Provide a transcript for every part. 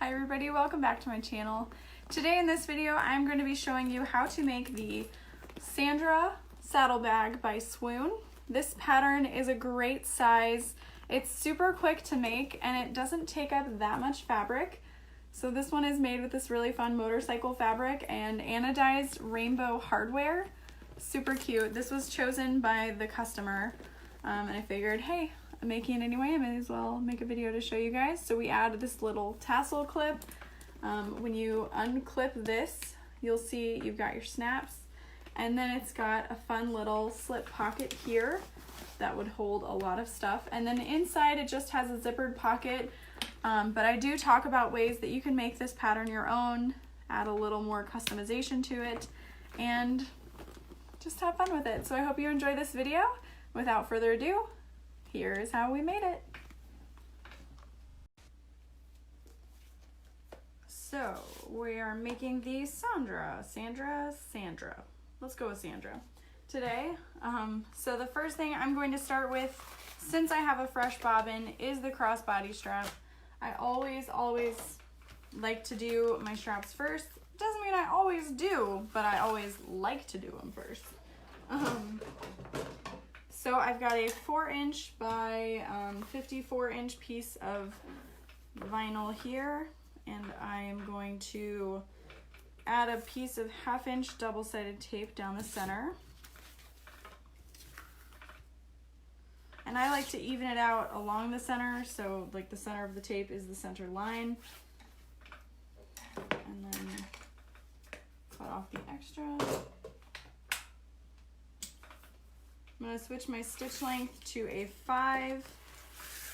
Hi everybody, welcome back to my channel. Today in this video I'm going to be showing you how to make the Sandra saddlebag by Swoon. This pattern is a great size. It's super quick to make and it doesn't take up that much fabric. So this one is made with this really fun motorcycle fabric and anodized rainbow hardware. Super cute. This was chosen by the customer and I figured, hey, I'm making it anyway, I may as well make a video to show you guys. So we add this little tassel clip. When you unclip this, you'll see you've got your snaps, and then it's got a fun little slip pocket here that would hold a lot of stuff. And then inside it just has a zippered pocket, but I do talk about ways that you can make this pattern your own, add a little more customization to it, and just have fun with it. So I hope you enjoy this video. Without further ado, here's how we made it. So we are making the Sandra. Let's go with Sandra today. So the first thing I'm going to start with, since I have a fresh bobbin, is the crossbody strap. I always like to do my straps first. Doesn't mean I always do, but I always like to do them first. So I've got a 4" by 54" piece of vinyl here, and I am going to add a piece of 1/2" double-sided tape down the center. And I like to even it out along the center, so like the center of the tape is the center line. And then cut off the extra. I'm going to switch my stitch length to a 5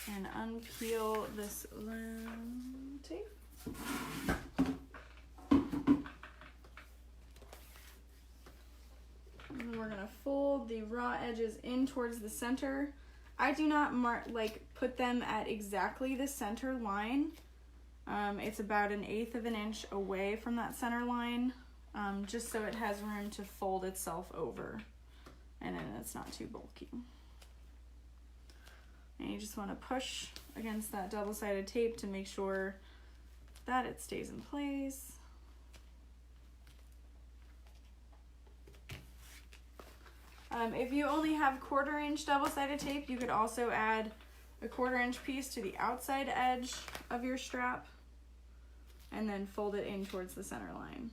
and unpeel this tape. And then we're going to fold the raw edges in towards the center. I do not put them at exactly the center line. It's about 1/8 of an inch away from that center line, just so it has room to fold itself over. And then it's not too bulky. And you just want to push against that double-sided tape to make sure that it stays in place. If you only have 1/4" double-sided tape, you could also add a 1/4" piece to the outside edge of your strap and then fold it in towards the center line.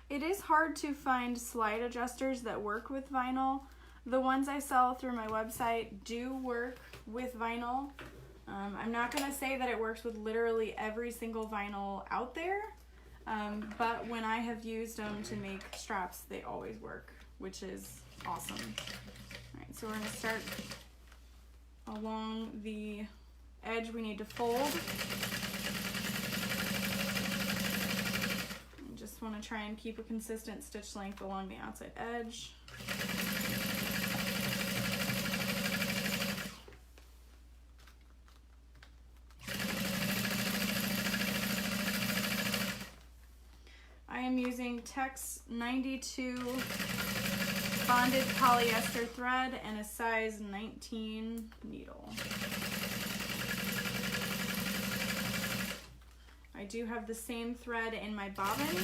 It is hard to find slide adjusters that work with vinyl. The ones I sell through my website do work with vinyl. I'm not going to say that it works with literally every single vinyl out there, but when I have used them to make straps, they always work, which is awesome. All right, so we're going to start along the edge we need to fold. Just want to try and keep a consistent stitch length along the outside edge. I am using Tex 92 bonded polyester thread and a size 19 needle. I do have the same thread in my bobbin,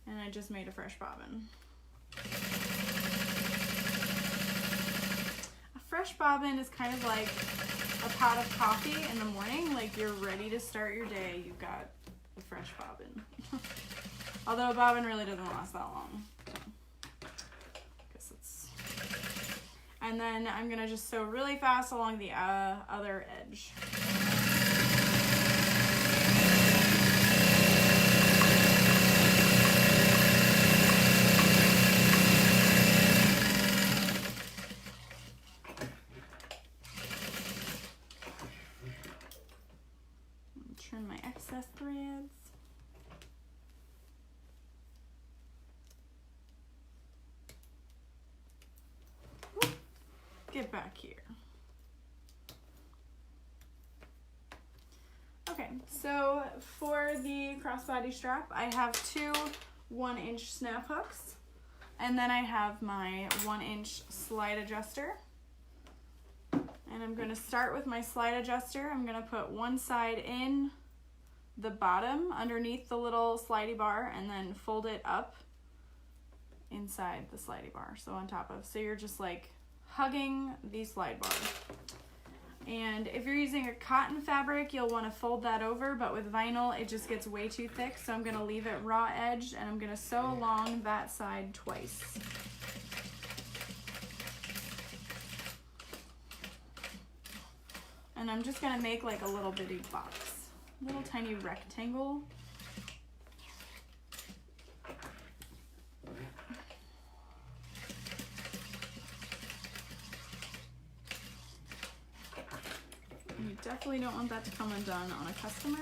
and I just made a fresh bobbin. A fresh bobbin is kind of like a pot of coffee in the morning, like you're ready to start your day, you've got a fresh bobbin. Although a bobbin really doesn't last that long. And then I'm gonna just sew really fast along the other edge. Trim my excess threads. get back here. Okay, so for the crossbody strap, I have two 1-inch snap hooks, and then I have my 1-inch slide adjuster. And I'm going to start with my slide adjuster. I'm going to put one side in the bottom underneath the little slidey bar and then fold it up inside the slidey bar, so on top of. So you're just like hugging the slide bar. And if you're using a cotton fabric, you'll want to fold that over, but with vinyl, it just gets way too thick. So I'm going to leave it raw edged, and I'm going to sew along that side twice. And I'm just going to make like a little bitty box, little tiny rectangle. You definitely don't want that to come undone on a customer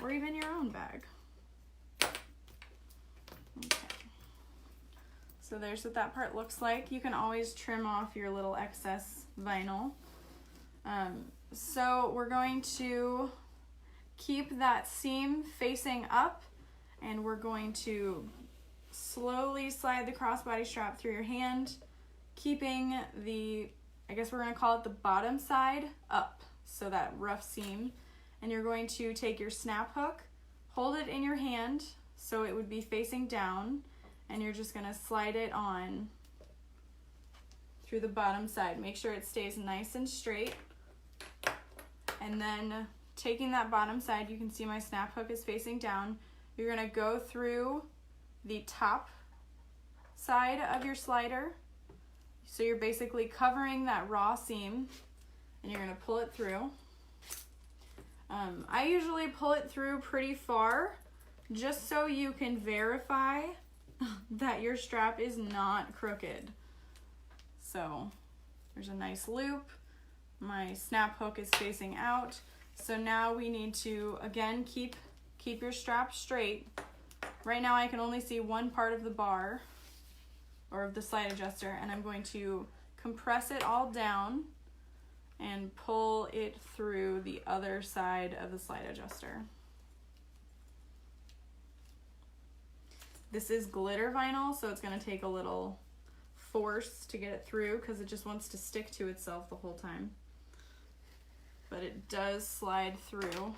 or even your own bag. Okay. So there's what that part looks like. You can always trim off your little excess vinyl. So we're going to keep that seam facing up, and we're going to slowly slide the crossbody strap through your hand, keeping the, I guess we're going to call it the bottom side up, so that rough seam. And you're going to take your snap hook, hold it in your hand so it would be facing down, and you're just going to slide it on through the bottom side. Make sure it stays nice and straight. And then taking that bottom side, you can see my snap hook is facing down. You're going to go through the top side of your slider. So you're basically covering that raw seam, and you're going to pull it through. I usually pull it through pretty far just so you can verify that your strap is not crooked. So there's a nice loop. My snap hook is facing out. So now we need to, again, keep your strap straight. Right now I can only see one part of the bar or of the slide adjuster, and I'm going to compress it all down and pull it through the other side of the slide adjuster. This is glitter vinyl, so it's going to take a little force to get it through because it just wants to stick to itself the whole time. But it does slide through.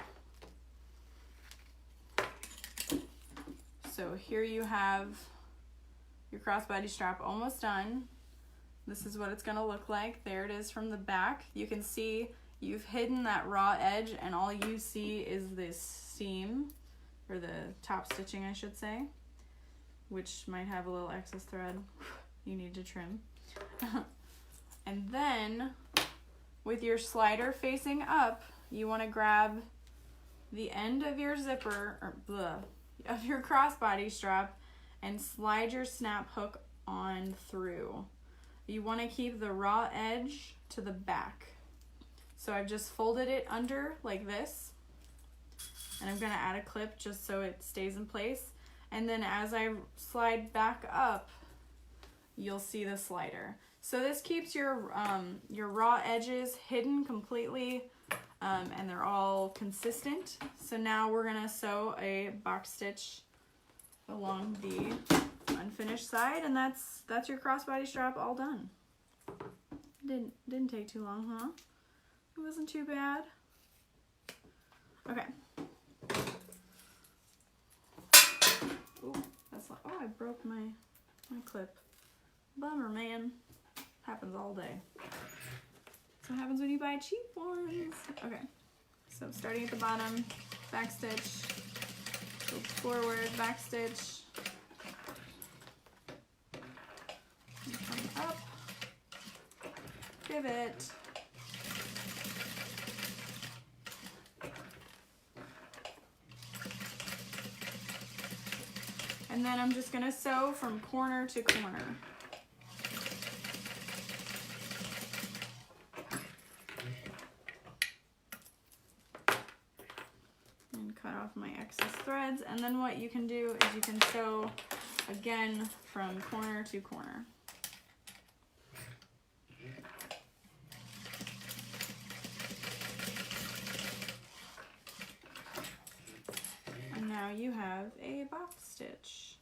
So here you have your crossbody strap almost done. This is what it's going to look like. There it is from the back. You can see you've hidden that raw edge, and all you see is this seam, or the top stitching I should say, which might have a little excess thread you need to trim. And then with your slider facing up, you want to grab the end of your zipper, or of your crossbody strap, and slide your snap hook on through. You want to keep the raw edge to the back. So I've just folded it under like this, and I'm going to add a clip just so it stays in place. And then as I slide back up, you'll see the slider. So this keeps your raw edges hidden completely, and they're all consistent. So now we're going to sew a box stitch along the unfinished side, and that's your crossbody strap all done. Didn't take too long, huh? It wasn't too bad. Okay. Ooh, that's like, oh, I broke my clip. Bummer, man. Happens all day. That's what happens when you buy cheap ones. Okay. So starting at the bottom, back stitch, go forward, back stitch, and come up, pivot, and then I'm just going to sew from corner to corner. Cut off my excess threads, and then what you can do is you can sew again from corner to corner. now you have a box stitch.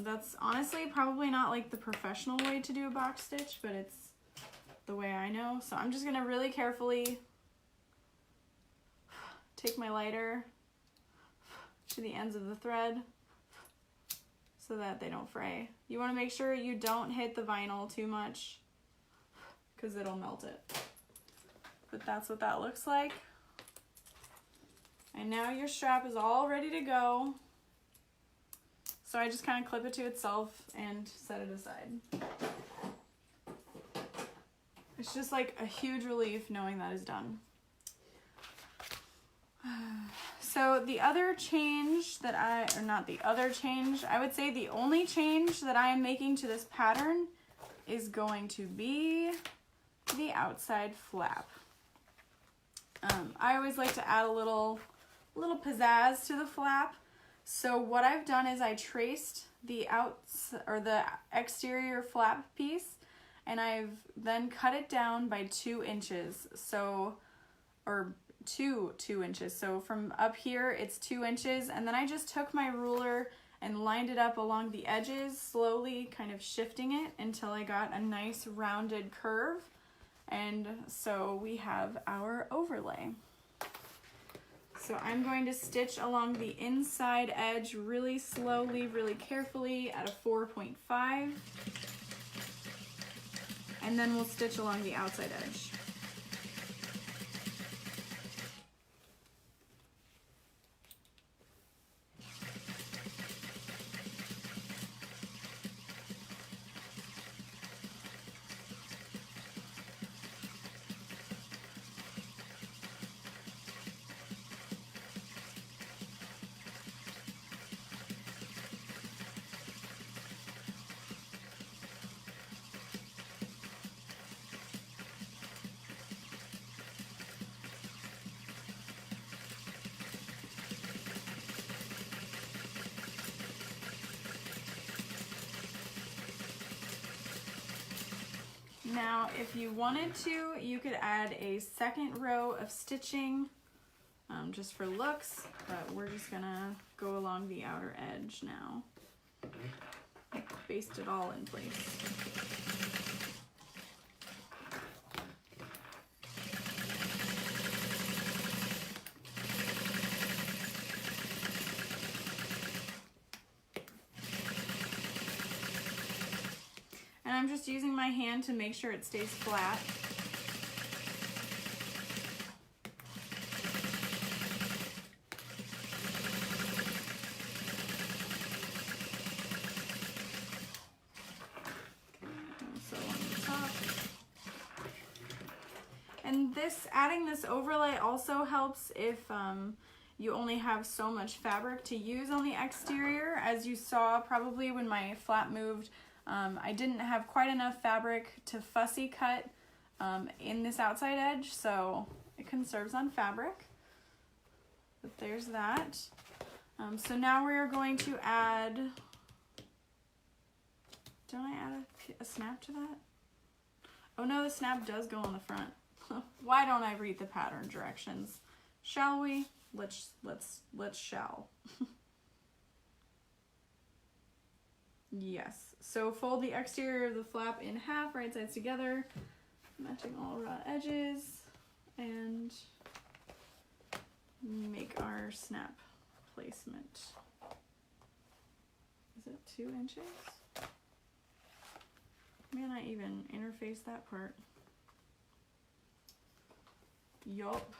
That's honestly probably not like the professional way to do a box stitch, but it's the way I know. So I'm just gonna really carefully take my lighter to the ends of the thread so that they don't fray. You want to make sure you don't hit the vinyl too much because it'll melt it. But that's what that looks like. And now your strap is all ready to go. So I just kind of clip it to itself and set it aside. It's just like a huge relief knowing that is done. So the other change that I would say the only change that I am making to this pattern is going to be the outside flap. I always like to add a little pizzazz to the flap. So what I've done is I traced the exterior flap piece, and I've then cut it down by 2 inches. Or 2 inches. So from up here, it's 2 inches. And then I just took my ruler and lined it up along the edges, slowly kind of shifting it until I got a nice rounded curve. And so we have our overlay. So I'm going to stitch along the inside edge really slowly, really carefully at a 4.5. And then we'll stitch along the outside edge. Now, if you wanted to, you could add a second row of stitching just for looks, but we're just gonna go along the outer edge now. Baste it all in place. And I'm just using my hand to make sure it stays flat. So on the top. And adding this overlay also helps if you only have so much fabric to use on the exterior. As you saw probably when my flap moved, I didn't have quite enough fabric to fussy cut in this outside edge, so it conserves on fabric. But there's that. So now we are going to add, don't I add a snap to that? Oh no, the snap does go on the front. Why don't I read the pattern directions? Shall we? Let's shall. Yes, so fold the exterior of the flap in half, right sides together, matching all raw edges, and make our snap placement. Is it 2 inches? May not even interface that part. Yup.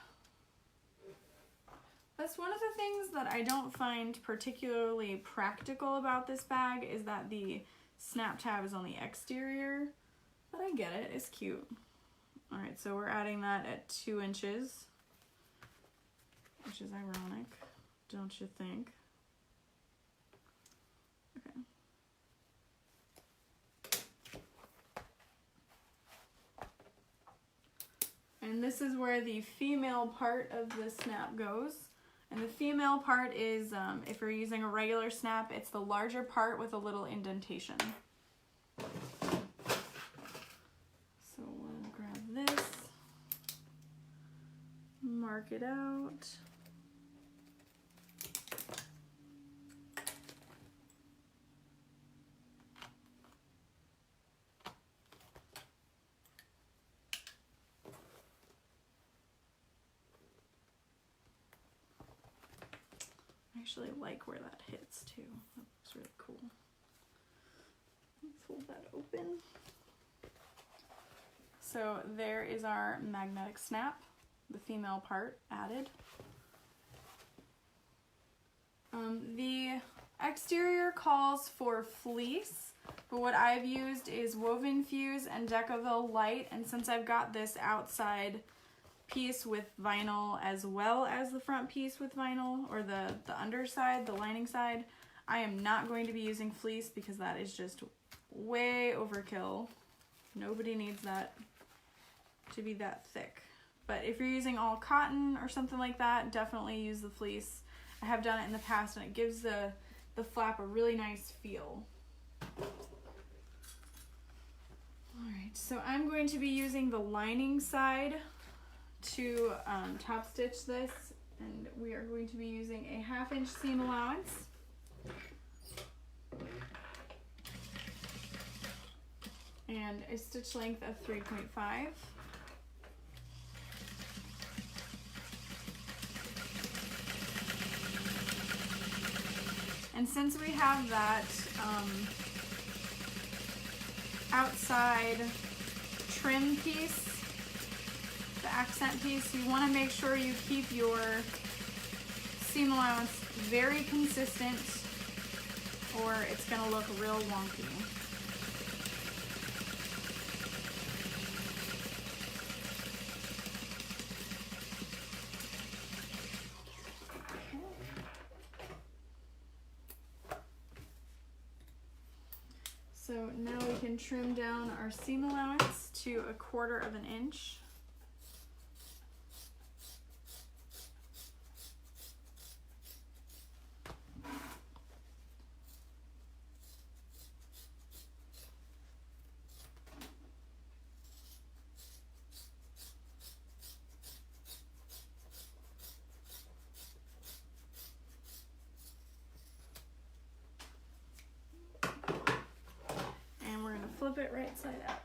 That's one of the things that I don't find particularly practical about this bag, is that the snap tab is on the exterior, but I get it, it's cute. All right, so we're adding that at 2 inches, which is ironic, don't you think? Okay. And this is where the female part of the snap goes. And the female part is, if you're using a regular snap, it's the larger part with a little indentation. So we'll grab this, mark it out, actually like where that hits too. That looks really cool. Let's hold that open. So there is our magnetic snap, the female part added. The exterior calls for fleece, but what I've used is woven fuse and Decaville light, and since I've got this outside piece with vinyl as well as the front piece with vinyl, or the underside, the lining side, I am not going to be using fleece because that is just way overkill. Nobody needs that to be that thick. But if you're using all cotton or something like that, definitely use the fleece. I have done it in the past and it gives the flap a really nice feel. Alright, so I'm going to be using the lining side to top stitch this, and we are going to be using a 1/2 inch seam allowance. And a stitch length of 3.5. And since we have that outside trim piece, the accent piece, you want to make sure you keep your seam allowance very consistent or it's going to look real wonky. So now we can trim down our seam allowance to 1/4 inch. Flip it right side out.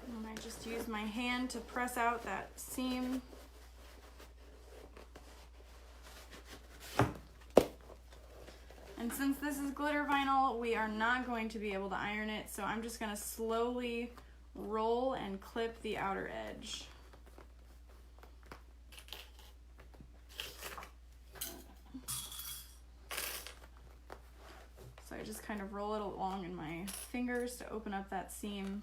And I just use my hand to press out that seam. And since this is glitter vinyl, we are not going to be able to iron it, so I'm just going to slowly roll and clip the outer edge. So I just kind of roll it along in my fingers to open up that seam.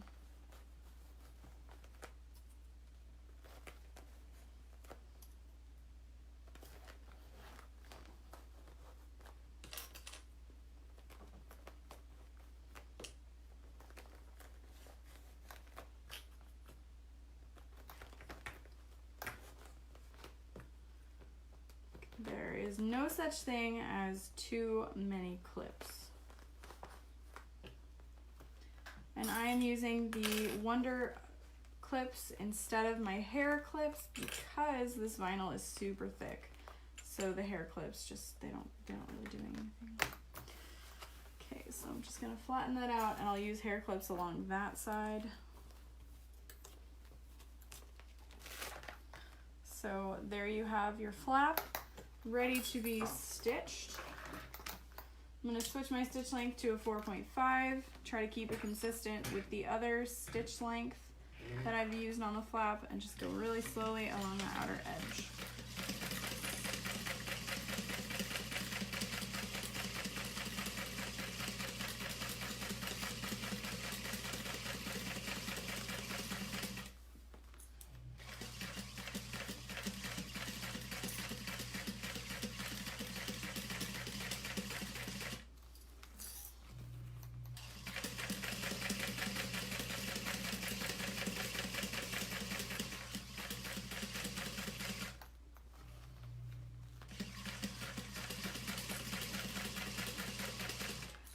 There is no such thing as too many clips. And I am using the Wonder clips instead of my hair clips because this vinyl is super thick. So the hair clips just, they don't really do anything. Okay, so I'm just gonna flatten that out and I'll use hair clips along that side. So there you have your flap, ready to be stitched. I'm going to switch my stitch length to a 4.5, try to keep it consistent with the other stitch length that I've used on the flap, and just go really slowly along the outer edge.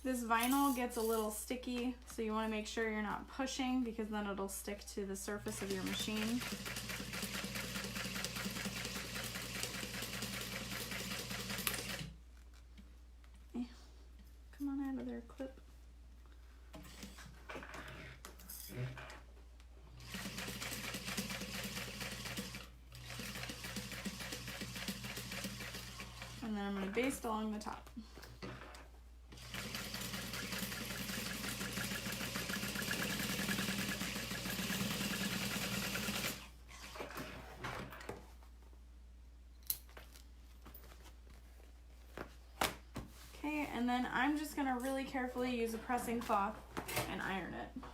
This vinyl gets a little sticky, so you want to make sure you're not pushing because then it'll stick to the surface of your machine. then I'm going to baste along the top. Okay, and then I'm just going to really carefully use a pressing cloth and iron it.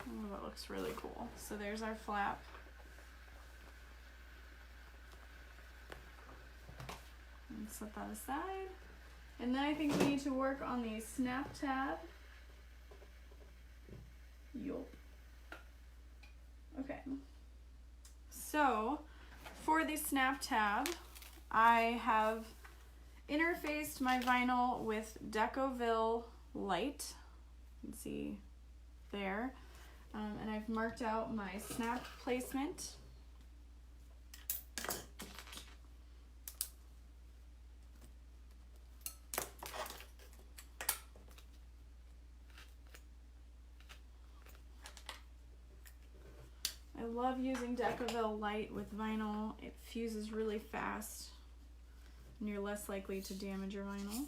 Oh, that looks really cool. So there's our flap. And set that aside. And then I think we need to work on the snap tab. Yup. Okay. So for the snap tab, I have interfaced my vinyl with Decoville Light. You can see there. And I've marked out my snap placement. I love using Decoville Light with vinyl. It fuses really fast and you're less likely to damage your vinyl.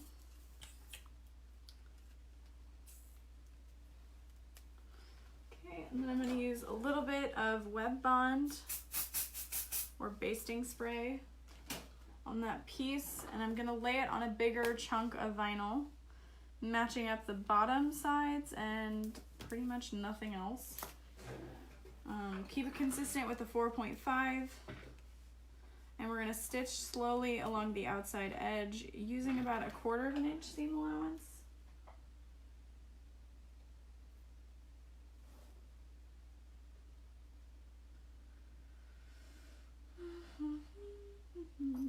And then I'm going to use a little bit of Web Bond or basting spray on that piece, and I'm going to lay it on a bigger chunk of vinyl, matching up the bottom sides and pretty much nothing else. Keep it consistent with the 4.5, and we're going to stitch slowly along the outside edge using about 1/4 inch seam allowance.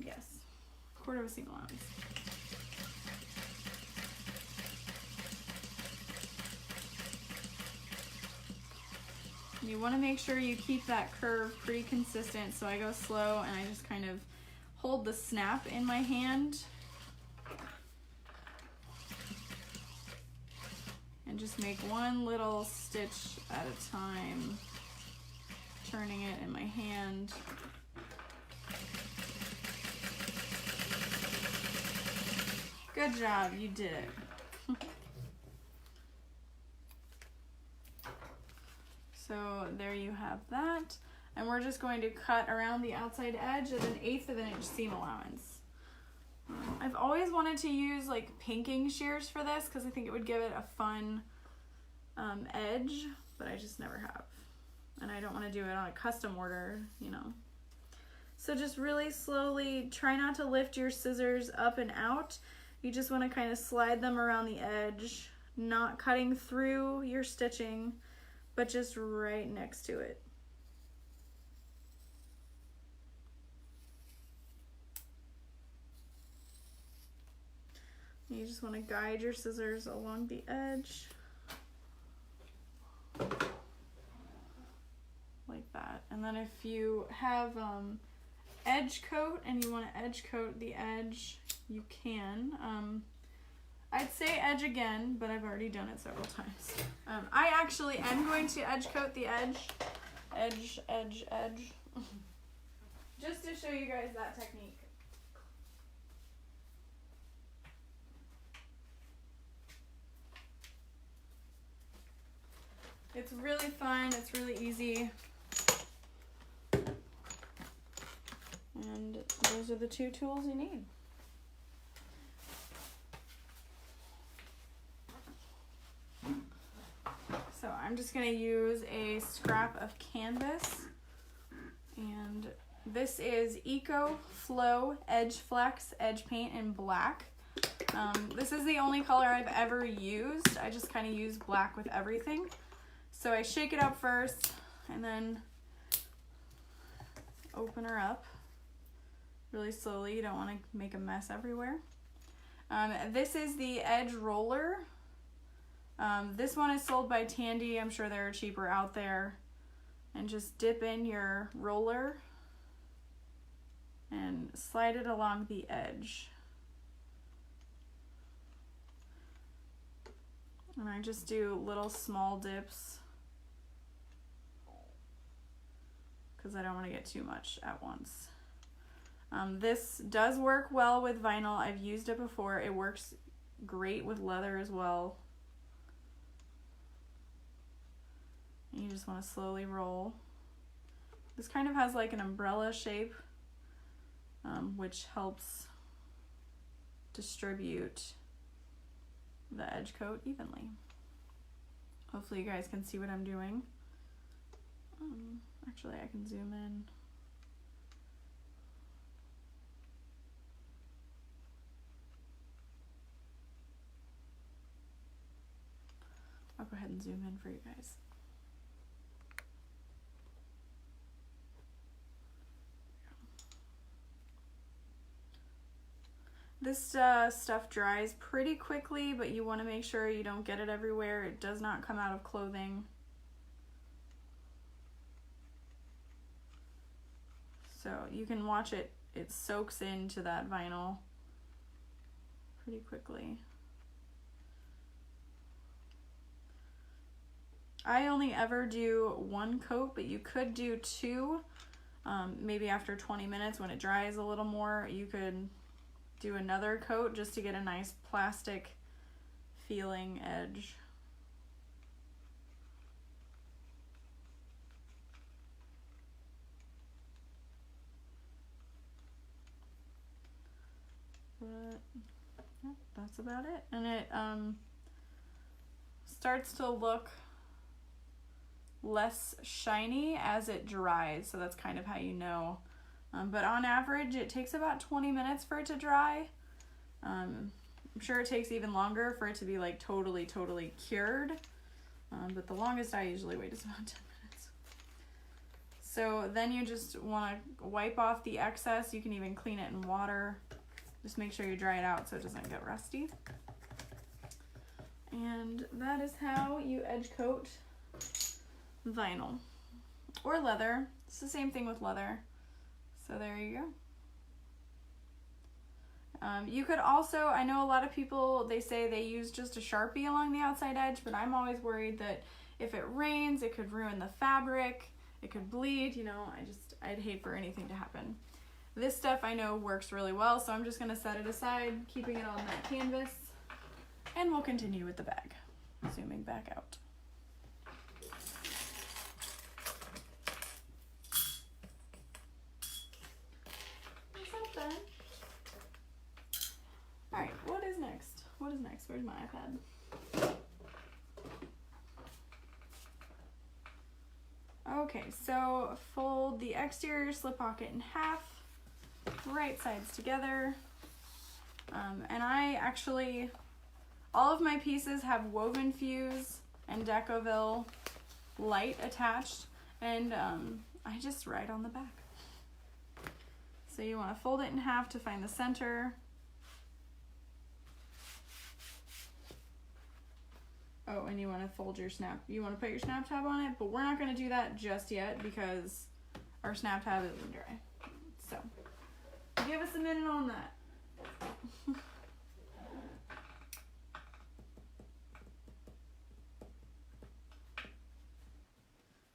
Yes, 1/4 seam allowance. You want to make sure you keep that curve pretty consistent, so I go slow and I just kind of hold the snap in my hand and just make one little stitch at a time, turning it in my hand. Good job, you did it. So there you have that. And we're just going to cut around the outside edge at 1/8 inch seam allowance. I've always wanted to use like pinking shears for this because I think it would give it a fun edge, but I just never have. And I don't want to do it on a custom order, you know. So just really slowly, try not to lift your scissors up and out. You just want to kind of slide them around the edge, not cutting through your stitching, but just right next to it. You just want to guide your scissors along the edge. Like that. And then if you have edge coat and you want to edge coat the edge, you can. I'd say edge again, but I've already done it several times. I actually am going to edge coat the edge. Edge, edge, edge. Just to show you guys that technique. It's really fun, it's really easy. And those are the 2 tools you need. So I'm just going to use a scrap of canvas, and this is Eco Flow Edge Flex Edge Paint in black. This is the only color I've ever used. I just kind of use black with everything. So I shake it up first and then open her up really slowly. You don't want to make a mess everywhere. This is the edge roller. This one is sold by Tandy. I'm sure there are cheaper out there. And just dip in your roller and slide it along the edge. And I just do little small dips because I don't want to get too much at once. This does work well with vinyl. I've used it before. It works great with leather as well. You just want to slowly roll. This kind of has like an umbrella shape, which helps distribute the edge coat evenly. Hopefully you guys can see what I'm doing. Actually, I can zoom in. I'll go ahead and zoom in for you guys. This stuff dries pretty quickly, but you want to make sure you don't get it everywhere. It does not come out of clothing. So you can watch it, it soaks into that vinyl pretty quickly. I only ever do one coat, but you could do two. Maybe after 20 minutes when it dries a little more, you could do another coat just to get a nice plastic feeling edge. But yeah, that's about it. And it starts to look less shiny as it dries, so that's kind of how you know. But on average, it takes about 20 minutes for it to dry. I'm sure it takes even longer for it to be like totally cured. But the longest I usually wait is about 10 minutes. So then you just want to wipe off the excess. You can even clean it in water. Just make sure you dry it out so it doesn't get rusty. And that is how you edge coat vinyl or leather. It's the same thing with leather. So there you go. You could also, I know a lot of people, they say they use just a Sharpie along the outside edge, but I'm always worried that if it rains, it could ruin the fabric, it could bleed, you know, I'd hate for anything to happen. This stuff I know works really well, so I'm just going to set it aside, keeping it on that canvas, and we'll continue with the bag. Zooming back out. Alright, what is next? What is next? Where's my iPad? Okay, so fold the exterior slip pocket in half, right sides together. And I actually, all of my pieces have woven fuse and Decoville light attached, and I just write on the back. So you want to fold it in half to find the center. Oh, and you want to fold your you want to put your snap tab on it, but we're not going to do that just yet because our snap tab isn't dry. So give us a minute on that.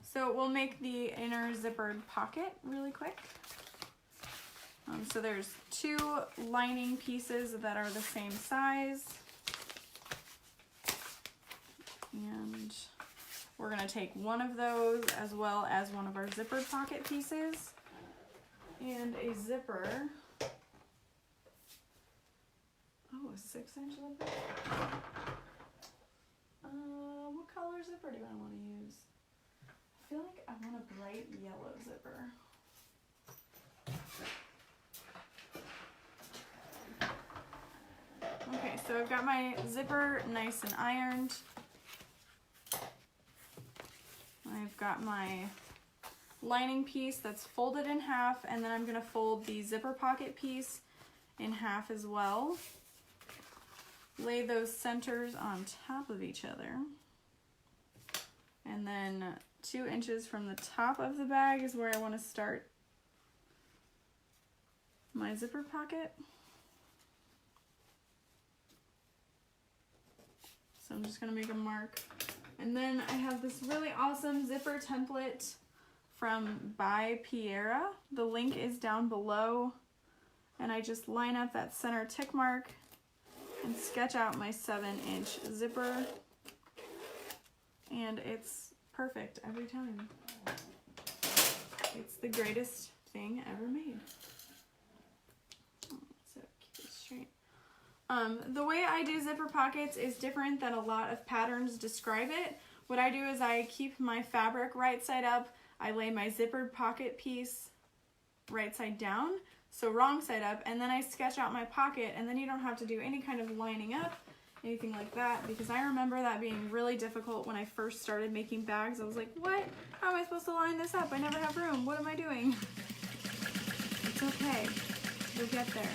So we'll make the inner zippered pocket really quick. So there's two lining pieces that are the same size. And we're going to take one of those as well as one of our zippered pocket pieces and a zipper. Oh, a 6-inch zipper. What color zipper do I want to use? I feel like I want a bright yellow zipper. Okay, so I've got my zipper nice and ironed. I've got my lining piece that's folded in half, and then I'm going to fold the zipper pocket piece in half as well. lay those centers on top of each other. And then 2 inches from the top of the bag is where I want to start my zipper pocket. So I'm just going to make a mark. And then I have this really awesome zipper template from By Piera. The link is down below. And I just line up that center tick mark and sketch out my 7-inch zipper. And it's perfect every time. It's the greatest thing ever made. So keep it straight. The way I do zipper pockets is different than a lot of patterns describe it. What I do is I keep my fabric right side up. I lay my zippered pocket piece right side down, so wrong side up, and then I sketch out my pocket, and then you don't have to do any kind of lining up, anything like that, because I remember that being really difficult when I first started making bags. I was like, what? How am I supposed to line this up? I never have room. What am I doing? It's okay. You'll get there.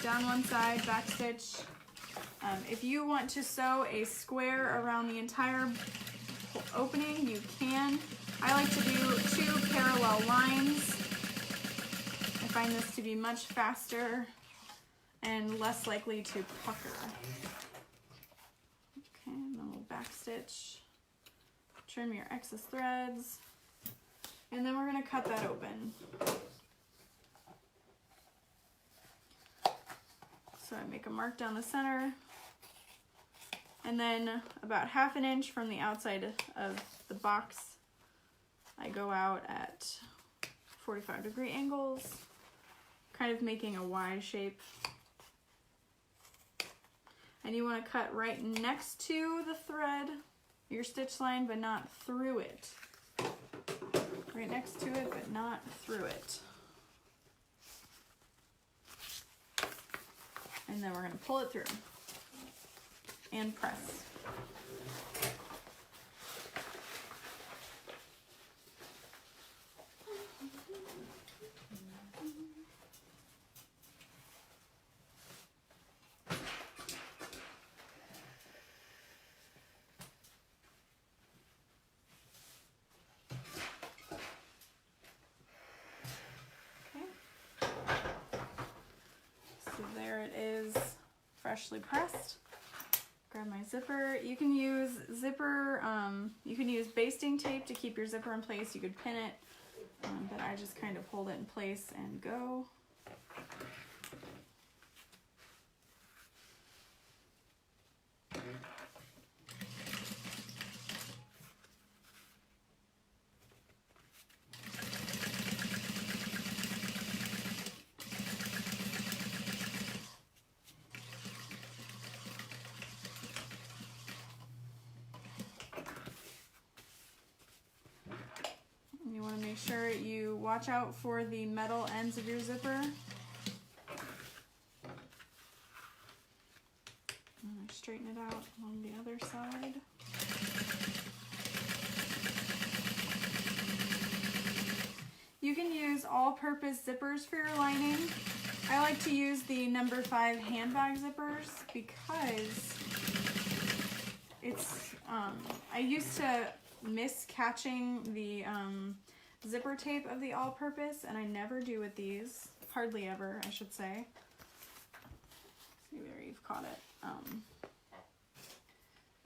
Down one side, back stitch. If you want to sew a square around the entire opening, you can. I like to do 2 parallel lines. I find this to be much faster and less likely to pucker. Okay, and then we'll back stitch, trim your excess threads, and then we're going to cut that open. So I make a mark down the center, and then about 1/2 inch from the outside of the box, I go out at 45-degree angles, kind of making a Y shape. And you want to cut right next to the thread, your stitch line, but not through it. Right next to it, but not through it. And then we're going to pull it through and press. There it is, freshly pressed. Grab my zipper. You can use you can use basting tape to keep your zipper in place. You could pin it, but I just kind of hold it in place and go. You want to make sure you watch out for the metal ends of your zipper. And straighten it out along the other side. You can use all-purpose zippers for your lining. I like to use the No. 5 handbag zippers because it's, I used to miss catching the zipper tape of the all-purpose, and I never do with these. Hardly ever, I should say. See, there you've caught it. I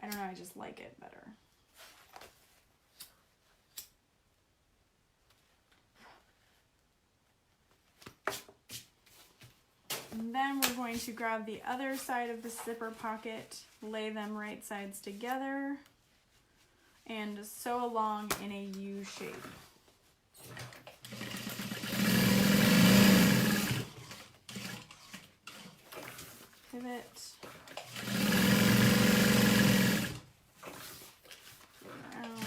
don't know, I just like it better. And then we're going to grab the other side of the zipper pocket, lay them right sides together, and sew along in a U shape. Pivot. Around.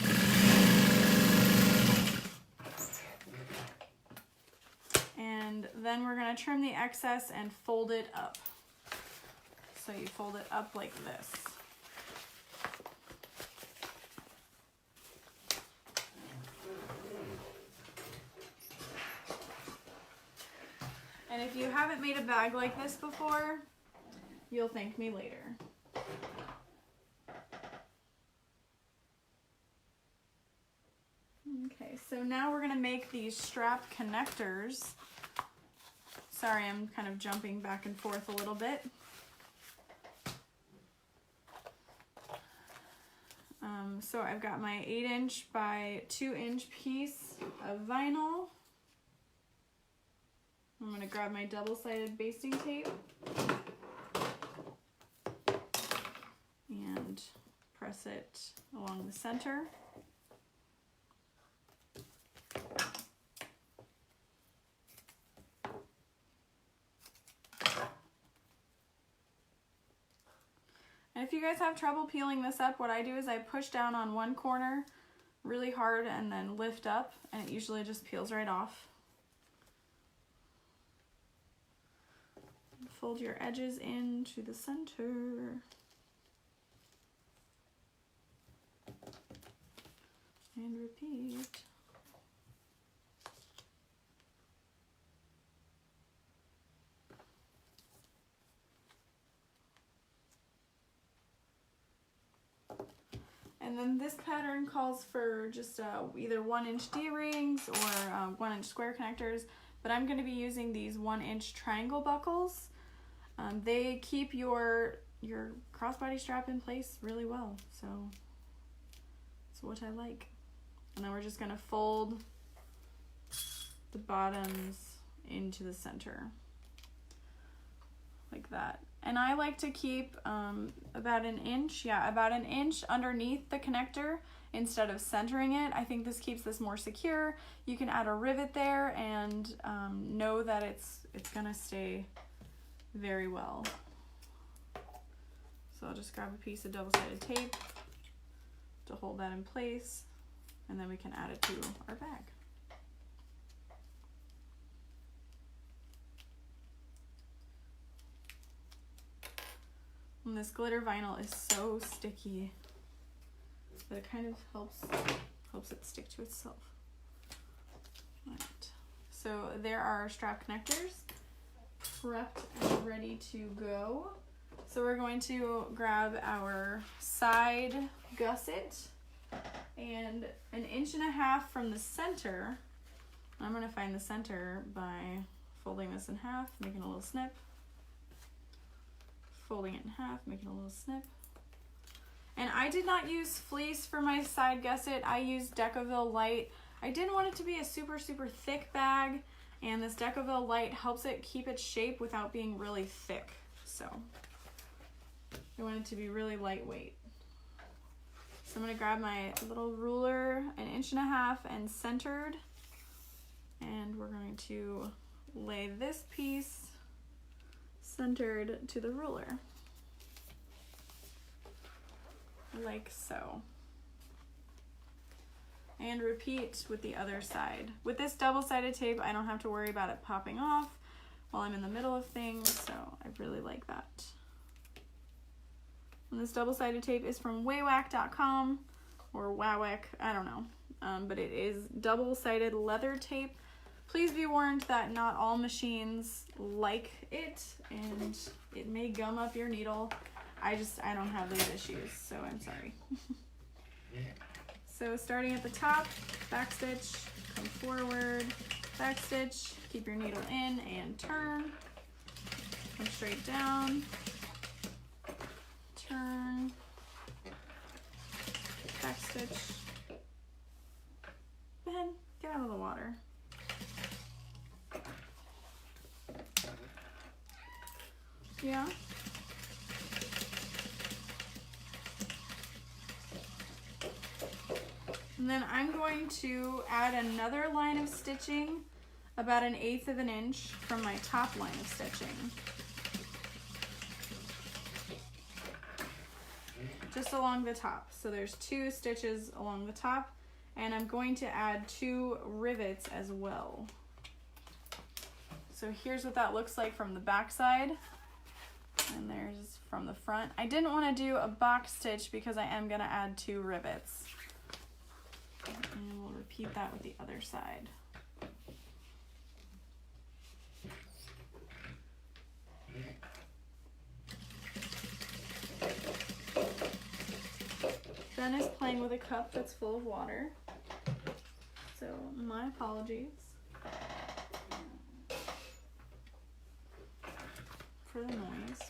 And then we're going to trim the excess and fold it up. So you fold it up like this. And if you haven't made a bag like this before, You'll thank me later. Okay, so now we're gonna make these strap connectors. Sorry, I'm kind of jumping back and forth a little bit. So I've got my 8" by 2" piece of vinyl. I'm gonna grab my double-sided basting tape and press it along the center. And if you guys have trouble peeling this up, what I do is I push down on one corner really hard and then lift up, and it usually just peels right off. Fold your edges into the center. And repeat. And then this pattern calls for just either 1" D-rings or 1" square connectors, but I'm going to be using these 1" triangle buckles. They keep your crossbody strap in place really well, so that's what I like. And then we're just going to fold the bottoms into the center like that. And I like to keep about an inch underneath the connector instead of centering it. I think this keeps this more secure. You can add a rivet there and know that it's gonna stay very well. So I'll just grab a piece of double-sided tape to hold that in place, and then we can add it to our bag. And this glitter vinyl is so sticky that it kind of helps it stick to itself. All right. So there are our strap connectors prepped and ready to go. So we're going to grab our side gusset and 1.5 inches from the center. I'm going to find the center by folding this in half, making a little snip. Folding it in half, making a little snip. And I did not use fleece for my side gusset. I used Decoville Light. I didn't want it to be a super thick bag, and this Decoville Light helps it keep its shape without being really thick. So I want it to be really lightweight. So I'm gonna grab my little ruler, 1.5 inches and centered, and we're going to lay this piece centered to the ruler, like so. And repeat with the other side. With this double-sided tape, I don't have to worry about it popping off while I'm in the middle of things, so I really like that. And this double-sided tape is from waywack.com or Wawac, I don't know, but it is double-sided leather tape. Please be warned that not all machines like it, and it may gum up your needle. I don't have those issues, so I'm sorry. So starting at the top, back stitch, come forward, back stitch, keep your needle in and turn, come straight down, turn, back stitch, Ben, get out of the water. Yeah. And then I'm going to add another line of stitching about 1/8 inch from my top line of stitching. Just along the top. So there's 2 stitches along the top, and I'm going to add 2 rivets as well. So here's what that looks like from the back side. And there's from the front. I didn't want to do a box stitch because I am going to add 2 rivets. And we'll repeat that with the other side. Ben is playing with a cup that's full of water, so my apologies for the noise.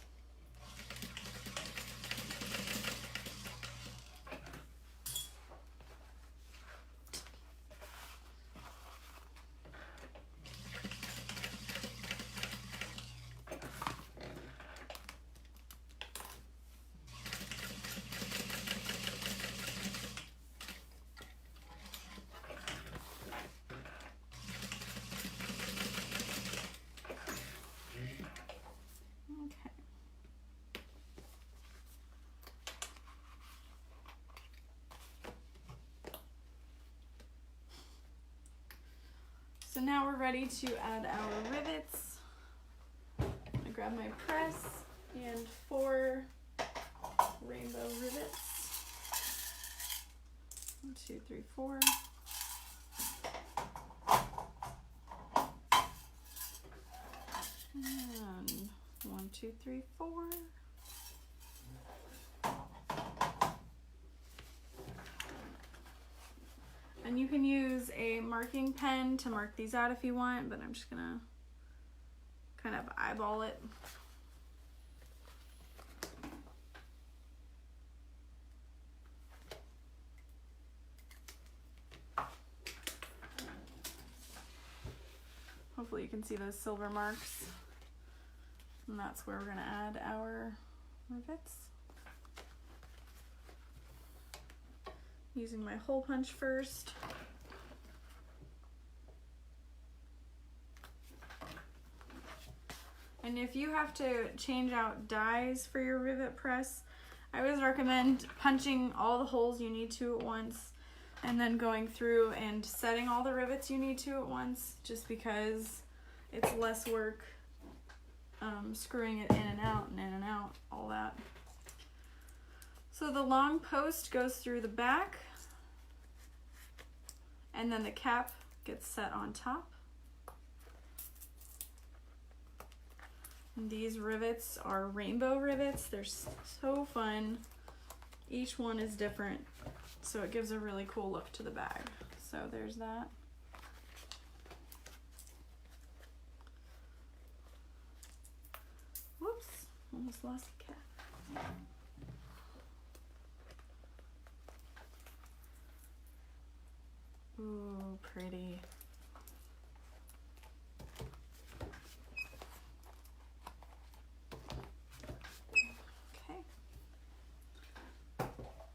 So now we're ready to add our rivets. I grab my press and 4 rainbow rivets. 1, 2, 3, 4. And 1, 2, 3, 4. And you can use a marking pen to mark these out if you want, but I'm just gonna kind of eyeball it. Hopefully you can see those silver marks. And that's where we're gonna add our rivets. Using my hole punch first. And if you have to change out dies for your rivet press, I always recommend punching all the holes you need to at once and then going through and setting all the rivets you need to at once, just because it's less work screwing it in and out and in and out, all that. So the long post goes through the back, and then the cap gets set on top. And these rivets are rainbow rivets. They're so fun. Each one is different, so it gives a really cool look to the bag. So there's that. Whoops, almost lost the cap. Ooh, pretty. Okay.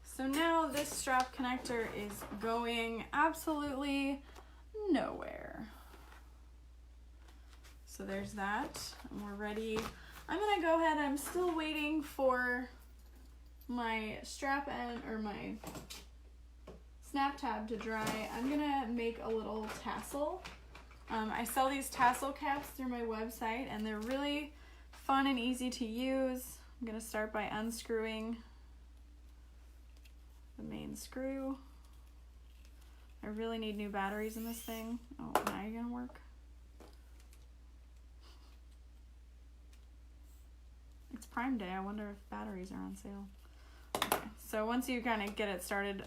So now this strap connector is going absolutely nowhere. So there's that, and we're ready. I'm gonna go ahead, I'm still waiting for my strap end, or my snap tab to dry. I'm gonna make a little tassel. I sell these tassel caps through my website, and they're really fun and easy to use. I'm gonna start by unscrewing the main screw. I really need new batteries in this thing. Oh, now you're gonna work. It's Prime Day. I wonder if batteries are on sale. Okay, so once you kind of get it started,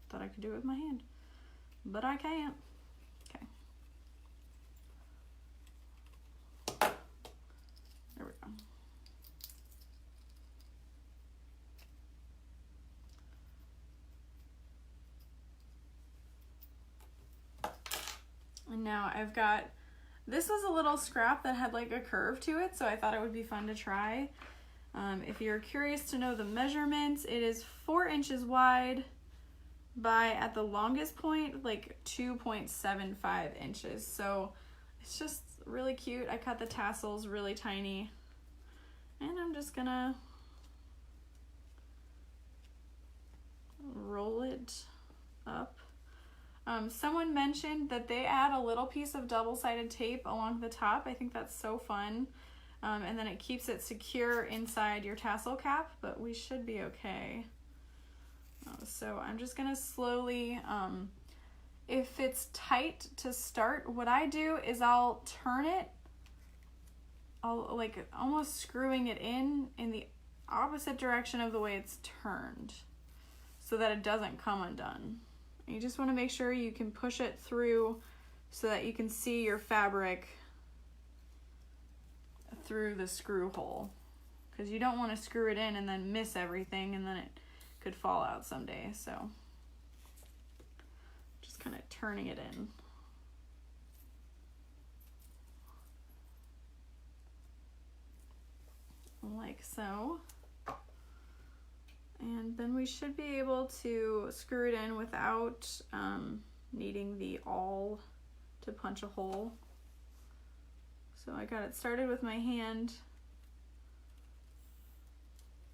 thought I could do it with my hand, but I can't. Okay. There we go. And now I've got, this was a little scrap that had like a curve to it, so I thought it would be fun to try. If you're curious to know the measurements, it is 4 inches wide by, at the longest point, like 2.75 inches. So it's just really cute. I cut the tassels really tiny, and I'm just gonna roll it up. Someone mentioned that they add a little piece of double-sided tape along the top. I think that's so fun. And then it keeps it secure inside your tassel cap, but we should be okay. So I'm just gonna slowly, if it's tight to start, what I do is I'll turn it, I'll like almost screwing it in the opposite direction of the way it's turned. so that it doesn't come undone. You just want to make sure you can push it through so that you can see your fabric through the screw hole, because you don't want to screw it in and then miss everything and then it could fall out someday. So just kind of turning it in. Like so. And then we should be able to screw it in without needing the awl to punch a hole. So I got it started with my hand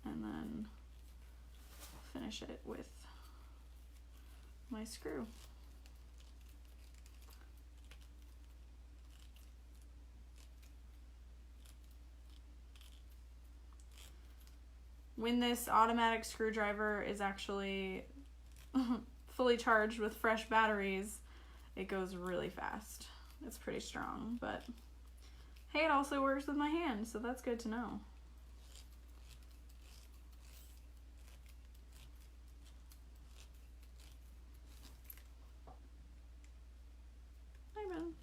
and then finish it with my screw. When this automatic screwdriver is actually fully charged with fresh batteries, it goes really fast. It's pretty strong, but hey, it also works with my hand, so that's good to know. Hi, Ben.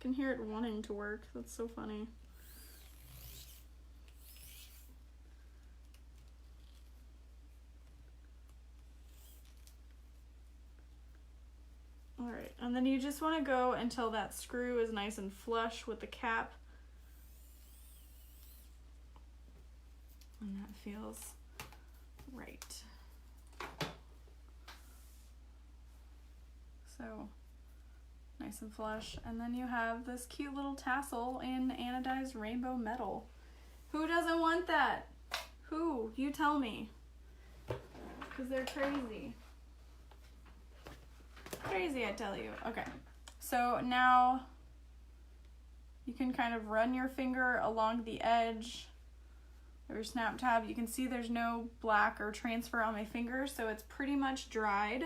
Can hear it wanting to work. That's so funny. All right, and then you just want to go until that screw is nice and flush with the cap. And that feels right. So nice and flush. And then you have this cute little tassel in anodized rainbow metal. Who doesn't want that? Who? You tell me. Because they're crazy. Crazy, I tell you. Okay, so now you can kind of run your finger along the edge of your snap tab. You can see there's no black or transfer on my finger, so it's pretty much dried.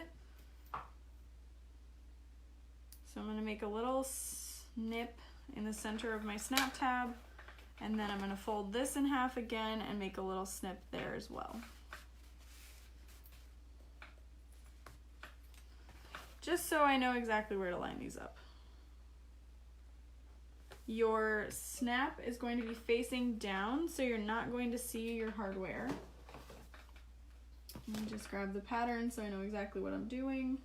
So I'm going to make a little snip in the center of my snap tab, and then I'm going to fold this in half again and make a little snip there as well. Just so I know exactly where to line these up. Your snap is going to be facing down, so you're not going to see your hardware. Let me just grab the pattern so I know exactly what I'm doing.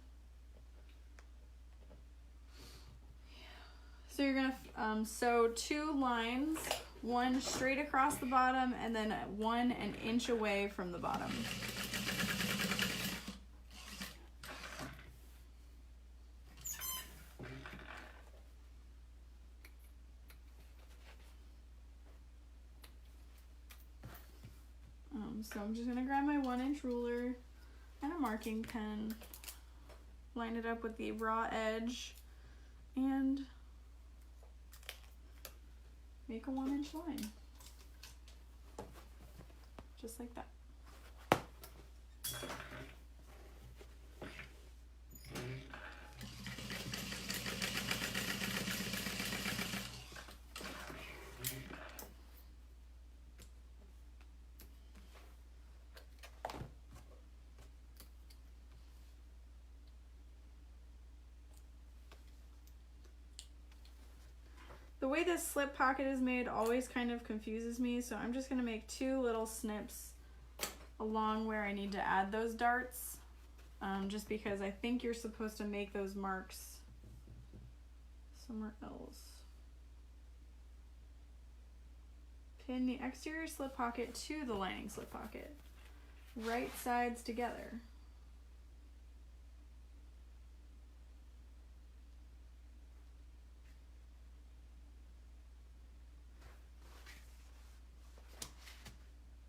So you're gonna sew 2 lines, one straight across the bottom and then one an inch away from the bottom. So I'm just gonna grab my 1-inch ruler and a marking pen, line it up with the raw edge, and make a 1-inch line. Just like that. The way this slip pocket is made always kind of confuses me, so I'm just going to make 2 little snips along where I need to add those darts, just because I think you're supposed to make those marks somewhere else. Pin the exterior slip pocket to the lining slip pocket, right sides together.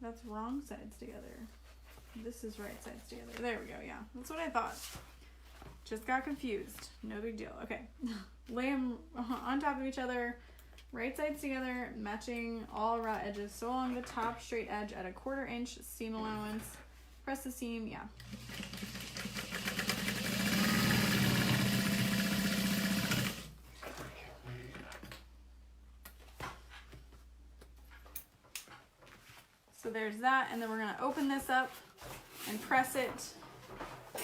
That's wrong sides together. This is right sides together. There we go, yeah. That's what I thought. Just got confused. No big deal. Okay. Lay them on top of each other, right sides together, matching all raw edges. So along the top straight edge at a 1/4 inch seam allowance. Press the seam, yeah. So there's that, and then we're gonna open this up and press it,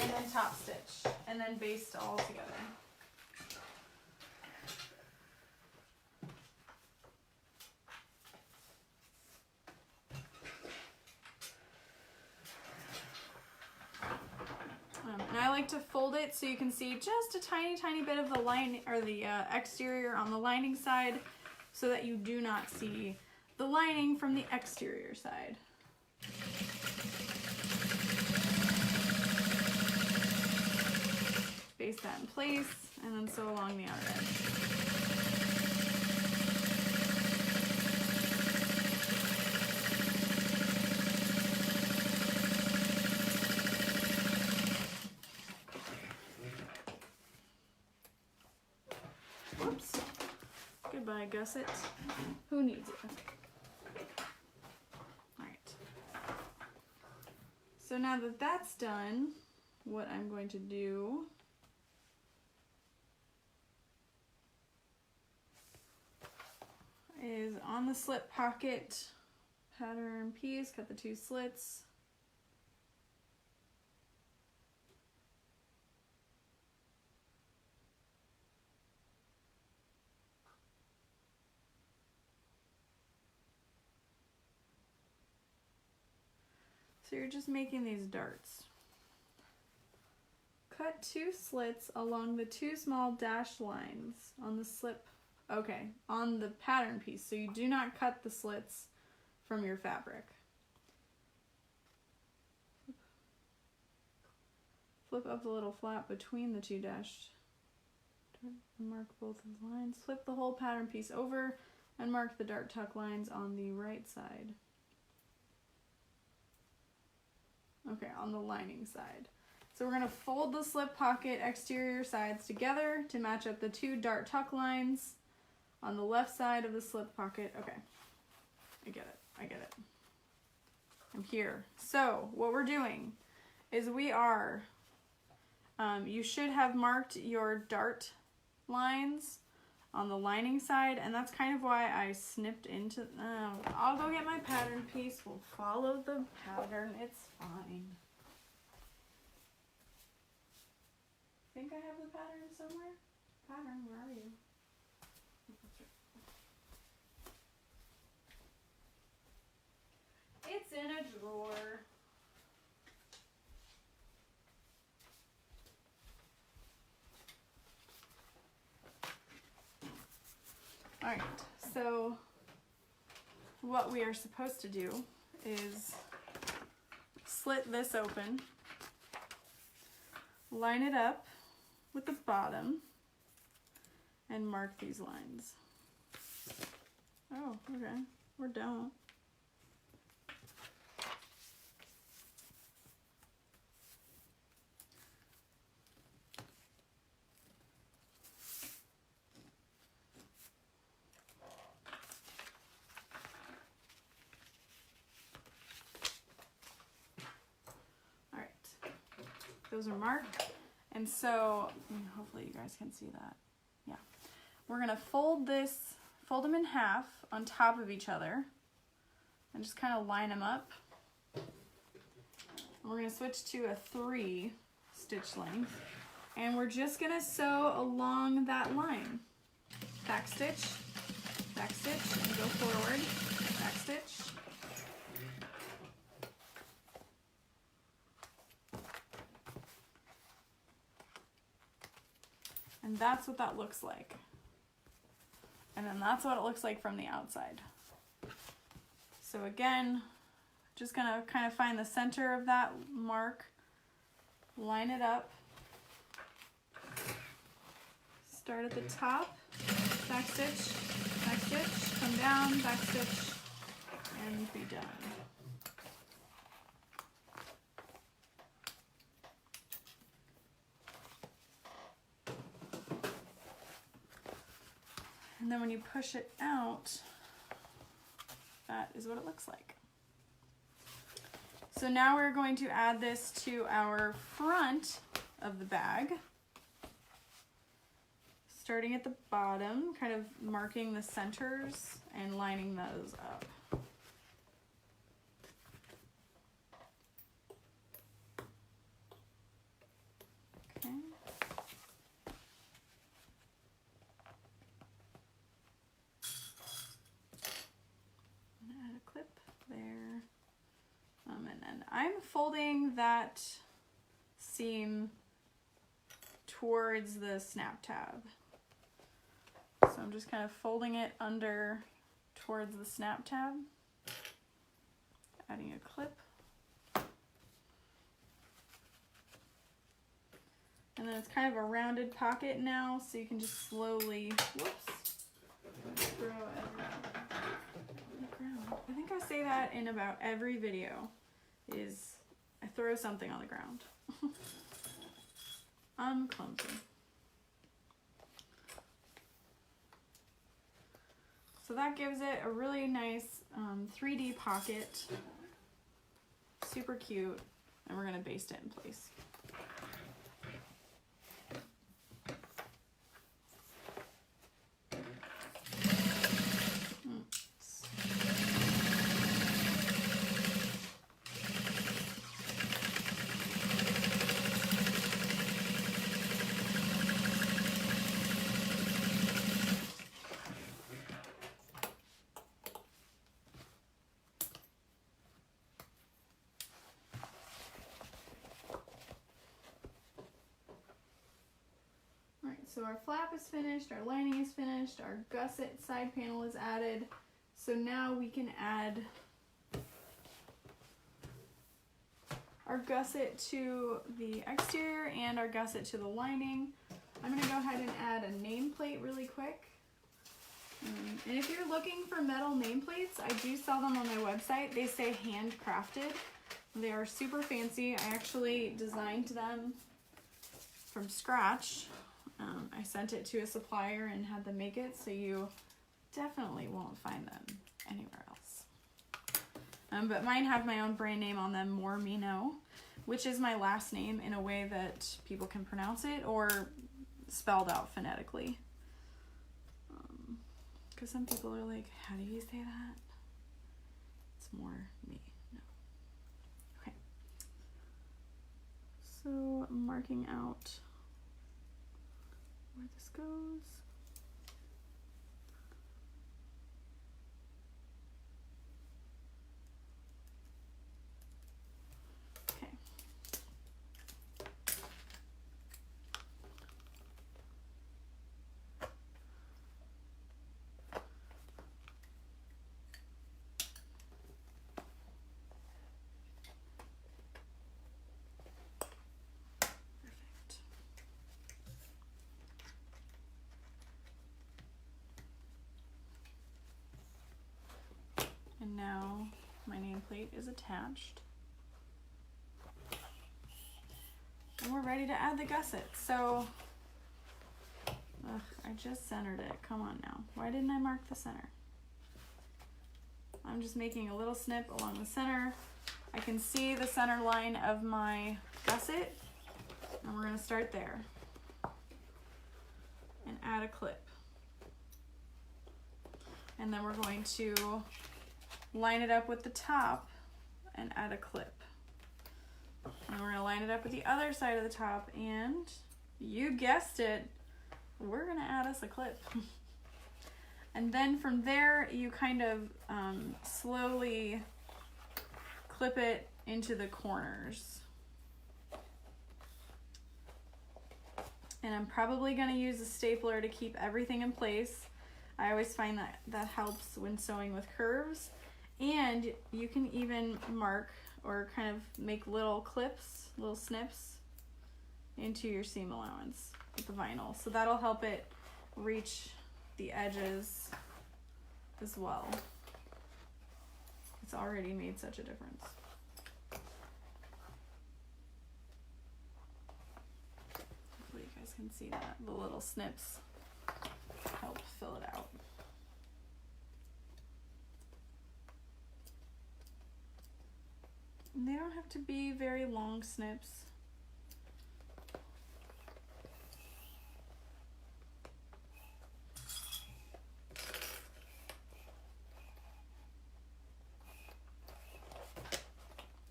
and then top stitch, and then baste all together. And I like to fold it so you can see just a tiny bit of the line or the exterior on the lining side, so that you do not see the lining from the exterior side. Baste that in place, and then sew along the outer edge. Whoops. Goodbye, gusset. Who needs it? Alright. So now that that's done, what I'm going to do is on the slip pocket pattern piece, cut the 2 slits. So you're just making these darts. Cut 2 slits along the 2 small dashed lines on the slip, on the pattern piece. So you do not cut the slits from your fabric. Flip up the little flap between the 2 dashed and mark both of the lines. Flip the whole pattern piece over and mark the dart tuck lines on the right side. Okay, on the lining side. So we're going to fold the slip pocket exterior sides together to match up the 2 dart tuck lines on the left side of the slip pocket. Okay, I get it. I'm here. So what we're doing is we are, you should have marked your dart lines on the lining side, and that's kind of why I snipped into, I'll go get my pattern piece, we'll follow the pattern, it's fine. I think I have the pattern somewhere. Pattern, where are you? It's in a drawer. Alright, so what we are supposed to do is slit this open, line it up with the bottom, and mark these lines. Oh, okay, or don't. Those are marked, and so hopefully you guys can see that. Yeah, we're gonna fold them in half on top of each other, and just kind of line them up. And we're gonna switch to a 3 stitch length, and we're just gonna sew along that line. Back stitch, and go forward. Back stitch. And that's what that looks like. And then that's what it looks like from the outside. So again, just gonna kind of find the center of that mark, line it up, start at the top, back stitch, come down, back stitch, and be done. And then when you push it out, that is what it looks like. So now we're going to add this to our front of the bag. Starting at the bottom, kind of marking the centers and lining those up. there. And then I'm folding that seam towards the snap tab. So I'm just kind of folding it under towards the snap tab, adding a clip. And then it's kind of a rounded pocket now, so you can just slowly, whoops, throw it on the ground. I think I say that in about every video, is I throw something on the ground. I'm clumsy. So that gives it a really nice 3D pocket, super cute, and we're gonna baste it in place. So our flap is finished, our lining is finished, our gusset side panel is added. So now we can add our gusset to the exterior and our gusset to the lining. I'm gonna go ahead and add a nameplate really quick. And if you're looking for metal nameplates, I do sell them on my website. They say handcrafted. They are super fancy. I actually designed them from scratch. I sent it to a supplier and had them make it, so you definitely won't find them anywhere else. But mine have my own brand name on them, Mormino, which is my last name in a way that people can pronounce it or spelled out phonetically. Because some people are like, how do you say that? It's more me. No. Okay. So I'm marking out where this goes. Okay. And now my nameplate is attached. And we're ready to add the gusset. So, I just centered it. Come on now. Why didn't I mark the center? I'm just making a little snip along the center. I can see the center line of my gusset, and we're gonna start there. And add a clip. And then we're going to line it up with the top and add a clip. And we're gonna line it up with the other side of the top, and you guessed it, we're gonna add us a clip. And then from there, you kind of slowly clip it into the corners. And I'm probably gonna use a stapler to keep everything in place. I always find that that helps when sewing with curves. And you can even mark or kind of make little clips, little snips into your seam allowance with the vinyl. So that'll help it reach the edges as well. It's already made such a difference. Hopefully you guys can see that. The little snips help fill it out. And they don't have to be very long snips.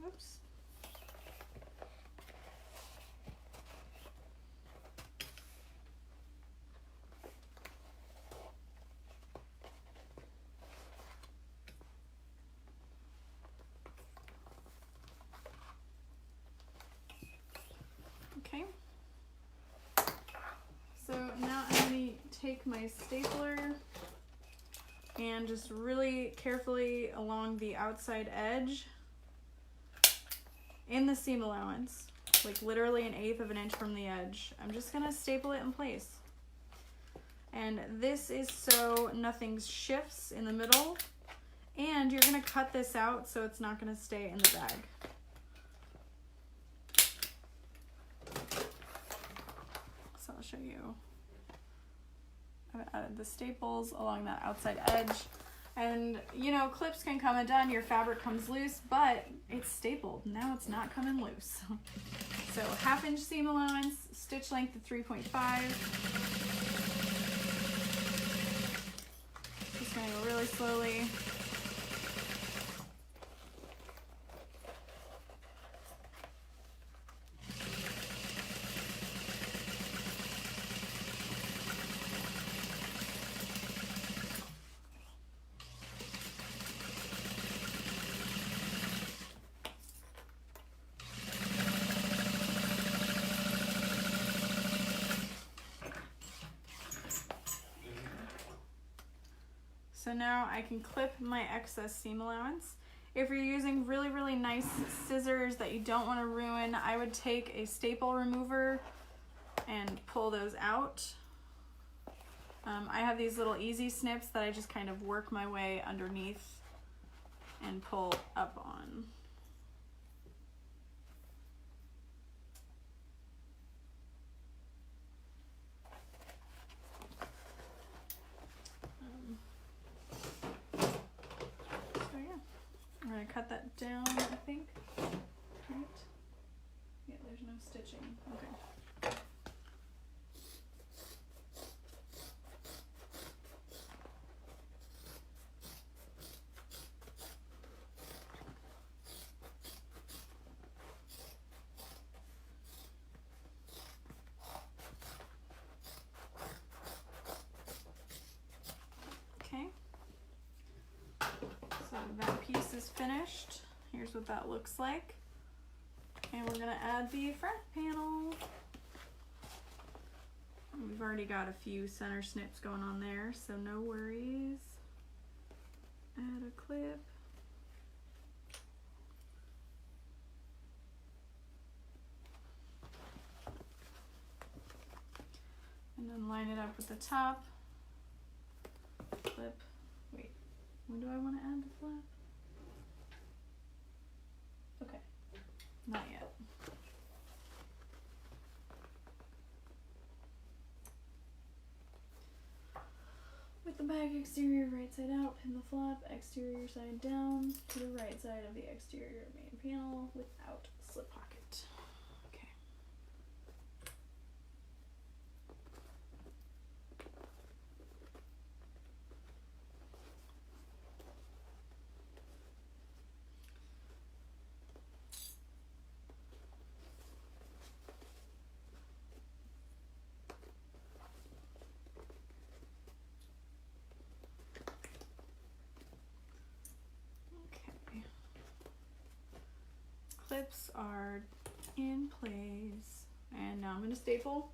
Oops. take my stapler and just really carefully along the outside edge in the seam allowance, like literally 1/8 of an inch from the edge, I'm just gonna staple it in place. And this is so nothing shifts in the middle, and you're gonna cut this out so it's not gonna stay in the bag. So I'll show you. I've added the staples along that outside edge. And you know, clips can come undone, your fabric comes loose, but it's stapled. Now it's not coming loose. So 1/2 inch seam allowance, stitch length of 3.5. Just gonna go really slowly. So now I can clip my excess seam allowance. If you're using really, really nice scissors that you don't want to ruin, I would take a staple remover and pull those out. I have these little easy snips that I just kind of work my way underneath and pull up on. I'm going to cut that down, I think. Right? Yeah, there's no stitching. Okay. Okay. So that piece is finished. Here's what that looks like. And we're gonna add the front panel. We've already got a few center snips going on there, so no worries. Add a clip. And then line it up with the top. Clip. Wait, when do I want to add the flap? Okay, not yet. With the bag exterior right side out, pin the flap exterior side down to the right side of the exterior main panel without slip pocket. Okay. Clips are in place, and now I'm going to staple.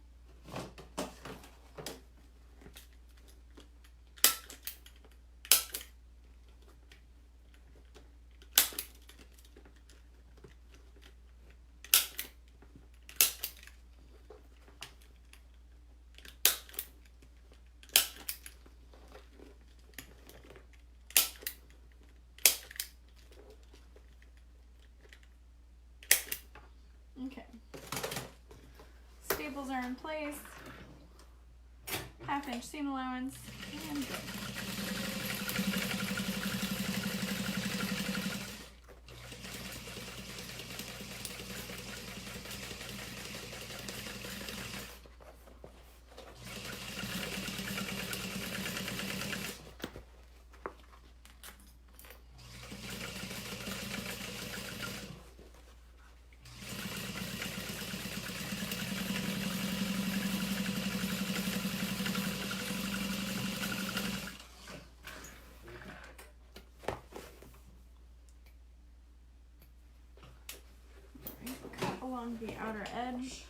Okay, staples are in place, 1/2 inch seam allowance, and good. Along the outer edge.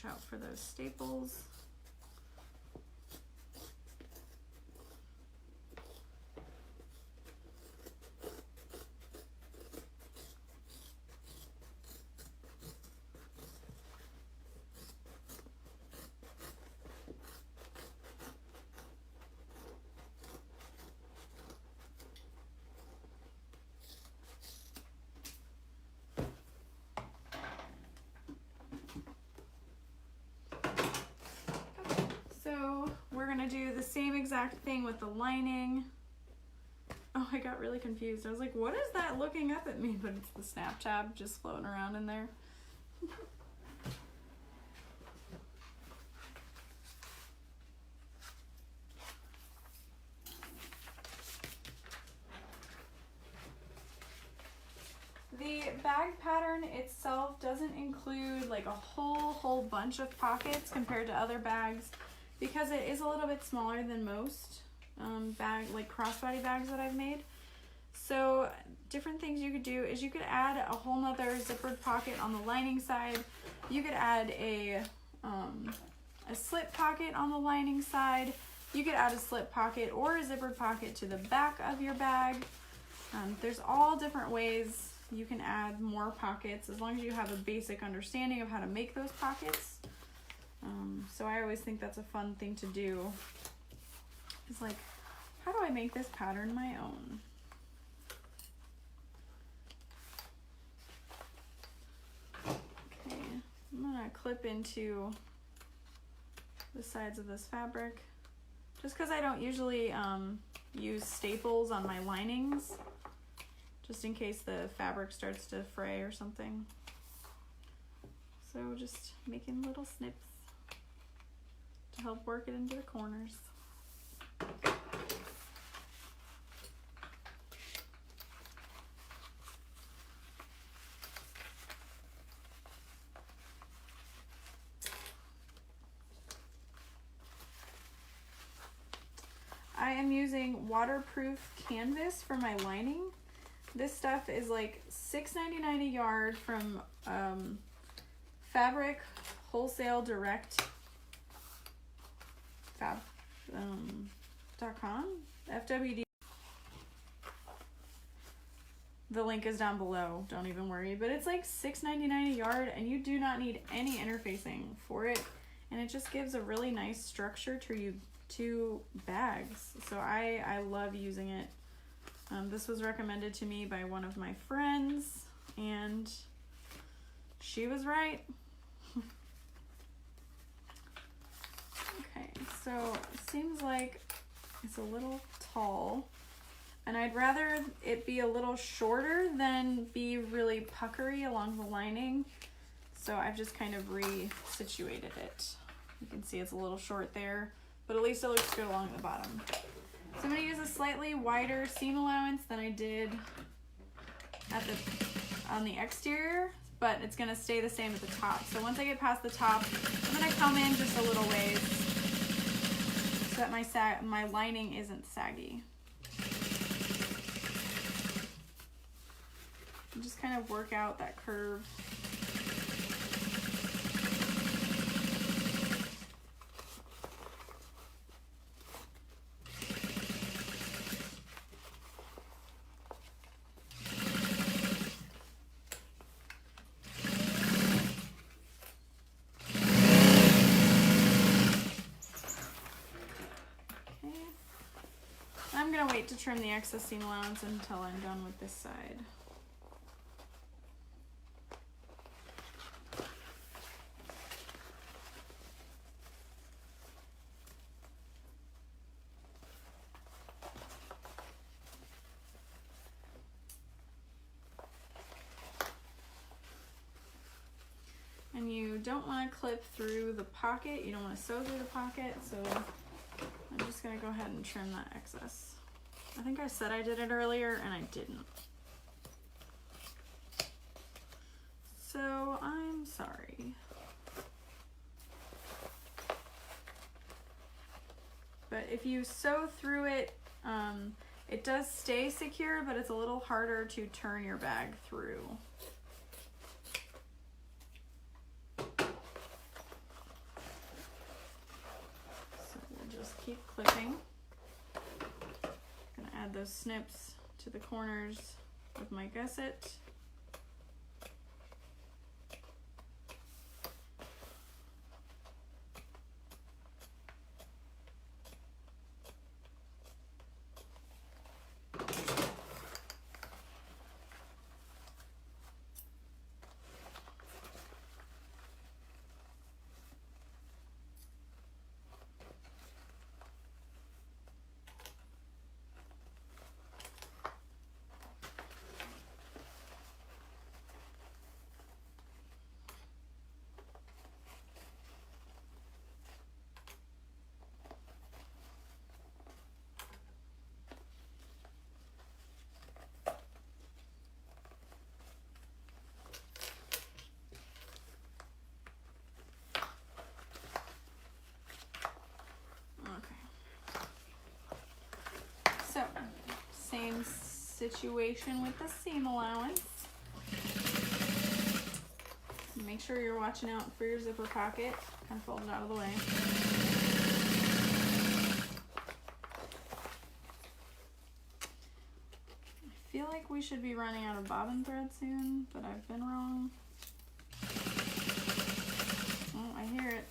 watch out for those staples. So we're gonna do the same exact thing with the lining. Oh, I got really confused. I was like, what is that looking up at me? But it's the snap tab just floating around in there. The bag pattern itself doesn't include like a whole bunch of pockets compared to other bags because it is a little bit smaller than most like crossbody bags that I've made. So different things you could do is you could add a whole nother zippered pocket on the lining side. You could add a slip pocket on the lining side. You could add a slip pocket or a zippered pocket to the back of your bag. There's all different ways you can add more pockets as long as you have a basic understanding of how to make those pockets. So I always think that's a fun thing to do. It's like, how do I make this pattern my own? Okay, I'm gonna clip into the sides of this fabric just because I don't usually use staples on my linings, just in case the fabric starts to fray or something. So just making little snips to help work it into the corners. I am using waterproof canvas for my lining. This stuff is like $6.99 a yard from Fabric Wholesale Direct .com, FWD. The link is down below, don't even worry. But it's like $6.99 a yard and you do not need any interfacing for it. And it just gives a really nice structure to bags. So I love using it. This was recommended to me by one of my friends and she was right. Okay, so it seems like it's a little tall and I'd rather it be a little shorter than be really puckery along the lining. So I've just kind of resituated it. You can see it's a little short there, but at least it looks good along the bottom. So I'm going to use a slightly wider seam allowance than I did on the exterior, but it's going to stay the same at the top. So once I get past the top, I'm going to come in just a little ways so that my lining isn't saggy. And just kind of work out that curve. I'm gonna wait to trim the excess seam allowance until I'm done with this side. And you don't want to clip through the pocket, you don't want to sew through the pocket, so I'm just gonna go ahead and trim that excess. I think I said I did it earlier and I didn't. So I'm sorry. But if you sew through it, it does stay secure, but it's a little harder to turn your bag through. keep clipping. I'm gonna add those snips to the corners with my gusset. So, same situation with the seam allowance. Make sure you're watching out for your zipper pocket. Kind of fold it out of the way. I feel like we should be running out of bobbin thread soon, but I've been wrong. Oh, I hear it.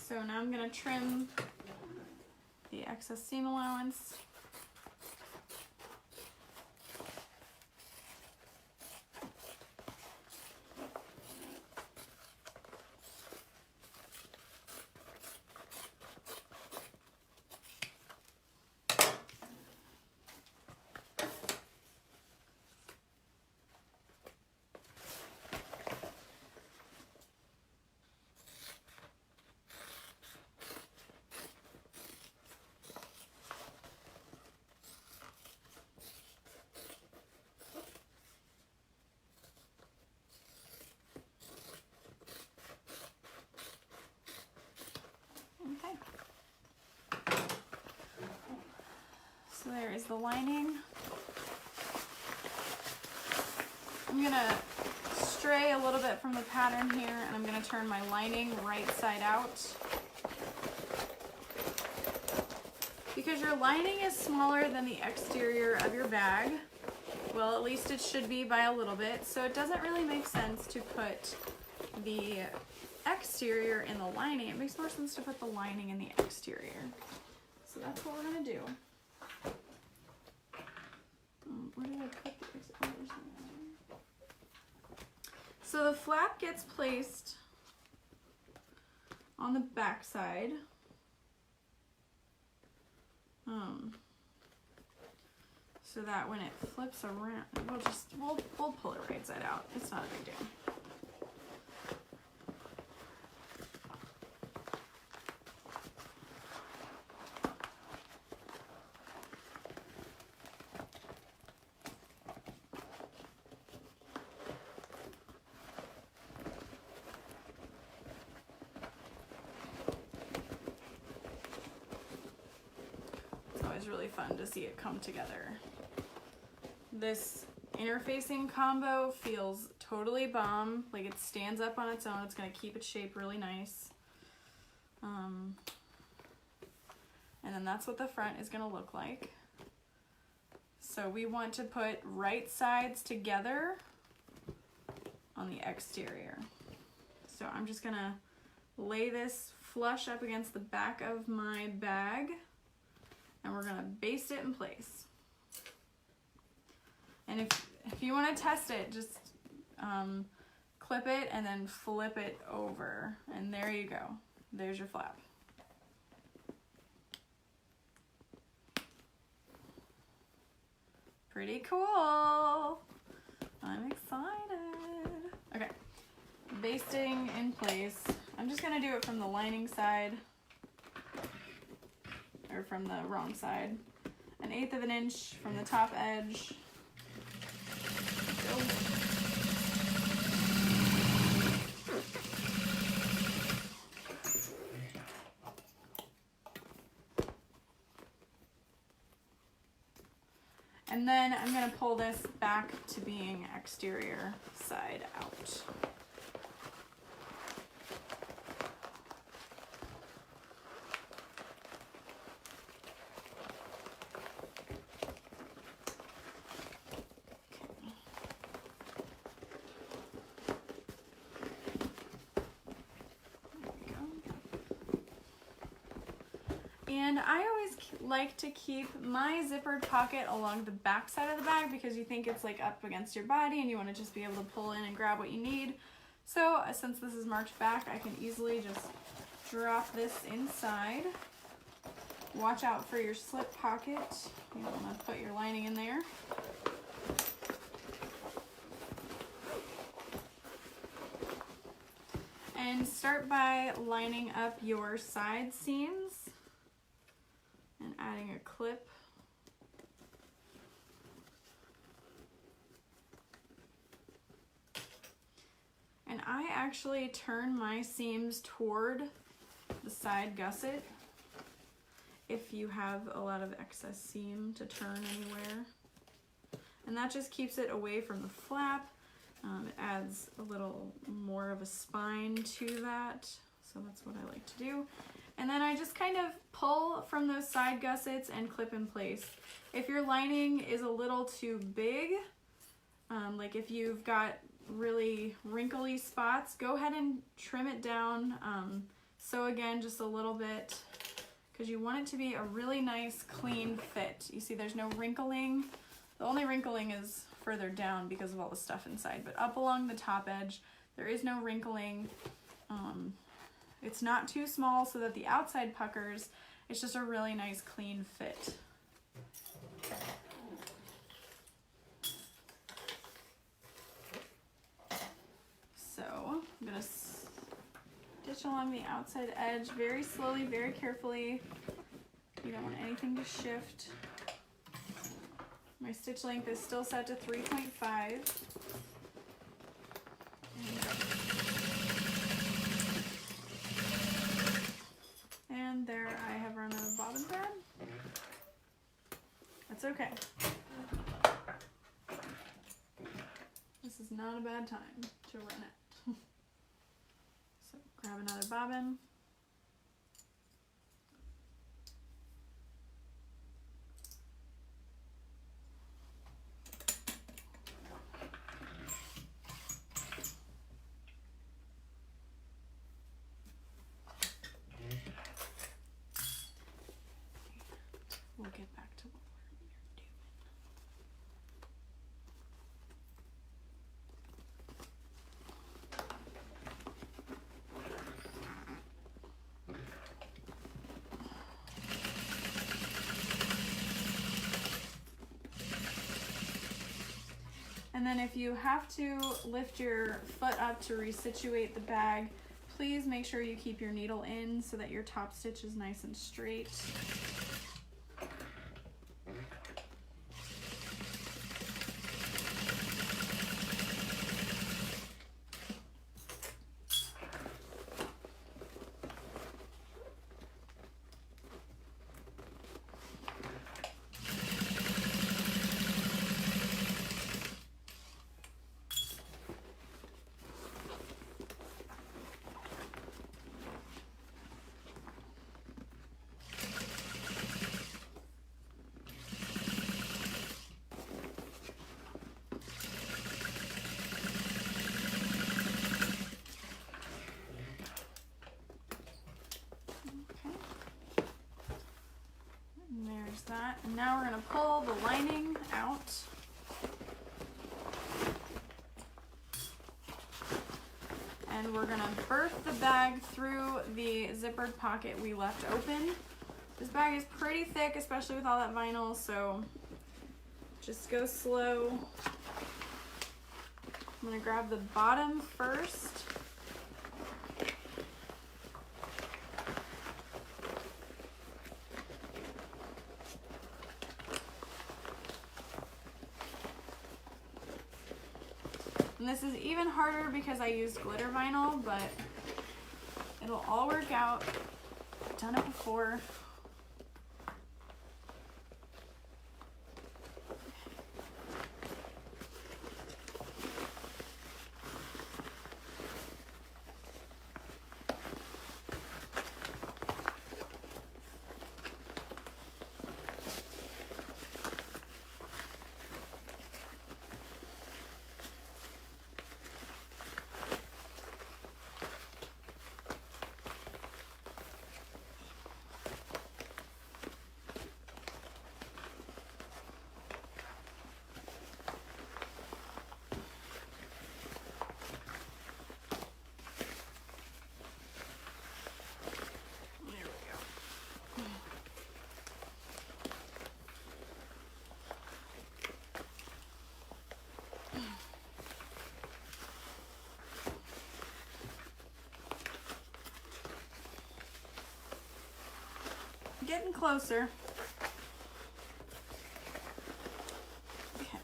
So now I'm going to trim the excess seam allowance. So there is the lining. I'm gonna stray a little bit from the pattern here, and I'm gonna turn my lining right side out. Because your lining is smaller than the exterior of your bag, well, at least it should be by a little bit, so it doesn't really make sense to put the exterior in the lining. It makes more sense to put the lining in the exterior. So that's what we're gonna do. Where did I put the exterior? So the flap gets placed on the back side. So that when it flips around, we'll pull it right side out. It's not a big deal. It's really fun to see it come together. This interfacing combo feels totally bomb. Like, it stands up on its own. It's going to keep its shape really nice. And then that's what the front is going to look like. So we want to put right sides together on the exterior. So I'm just going to lay this flush up against the back of my bag, and we're gonna baste it in place. And if you want to test it, just clip it and then flip it over, and there you go. There's your flap. Pretty cool. I'm excited. Okay, basting in place. I'm just gonna do it from the lining side, or from the wrong side. 1/8 of an inch from the top edge. And then I'm going to pull this back to being exterior side out. And I always like to keep my zippered pocket along the back side of the bag because you think it's like up against your body and you want to just be able to pull in and grab what you need. So since this is marked back, I can easily just drop this inside. Watch out for your slip pocket. You don't want to put your lining in there. And start by lining up your side seams and adding a clip. And I actually turn my seams toward the side gusset if you have a lot of excess seam to turn anywhere. And that just keeps it away from the flap. It adds a little more of a spine to that. So that's what I like to do. And then I just kind of pull from those side gussets and clip in place. If your lining is a little too big, like if you've got really wrinkly spots, go ahead and trim it down. So again, just a little bit, because you want it to be a really nice, clean fit. You see there's no wrinkling. The only wrinkling is further down because of all the stuff inside, but up along the top edge, there is no wrinkling. It's not too small so that the outside puckers. It's just a really nice clean fit. So I'm gonna stitch along the outside edge very slowly, very carefully. You don't want anything to shift. My stitch length is still set to 3.5. And there I have run out of bobbin thread. That's okay. This is not a bad time to run it. So grab another bobbin. We'll get back to what we're doing. And then if you have to lift your foot up to resituate the bag, please make sure you keep your needle in so that your top stitch is nice and straight. That. And now we're going to pull the lining out. And we're going to birth the bag through the zippered pocket we left open. This bag is pretty thick, especially with all that vinyl, so just go slow. I'm going to grab the bottom first. And this is even harder because I used glitter vinyl, but it'll all work out. I've done it before. Getting closer. Okay.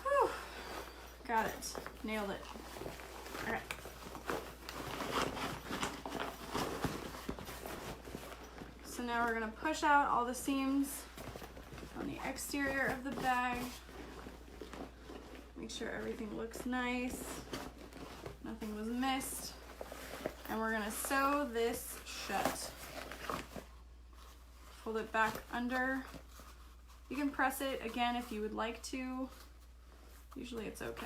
Whew. Got it. Nailed it. All right. So now we're going to push out all the seams on the exterior of the bag. Make sure everything looks nice. Nothing was missed. And we're gonna sew this shut. Fold it back under. You can press it again if you would like to. Usually it's okay.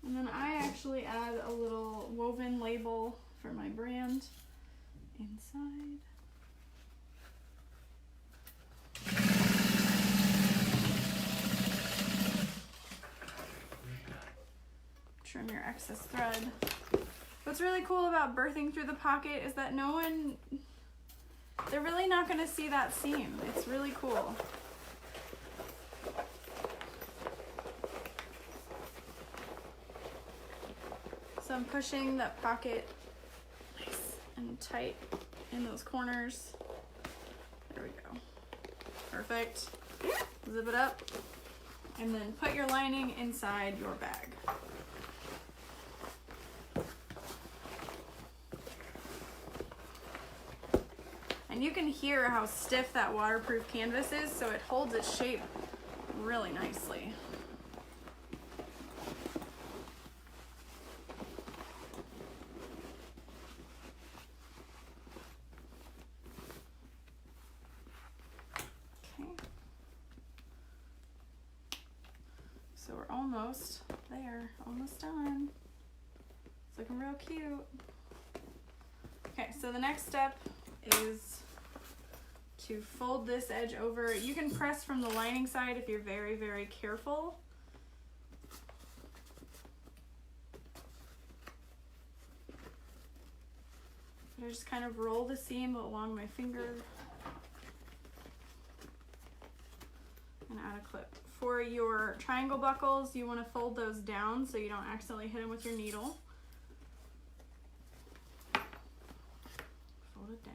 And then I actually add a little woven label for my brand inside. Trim your excess thread. What's really cool about birthing through the pocket is that they're really not going to see that seam. It's really cool. So I'm pushing that pocket nice and tight in those corners. There we go. Perfect. Zip it up and then put your lining inside your bag. And you can hear how stiff that waterproof canvas is, so it holds its shape really nicely. So we're almost there, almost done. It's looking real cute. Okay, so the next step is to fold this edge over. You can press from the lining side if you're very, very careful. But I just kind of roll the seam along my finger and add a clip. For your triangle buckles, you want to fold those down so you don't accidentally hit them with your needle. Fold it down.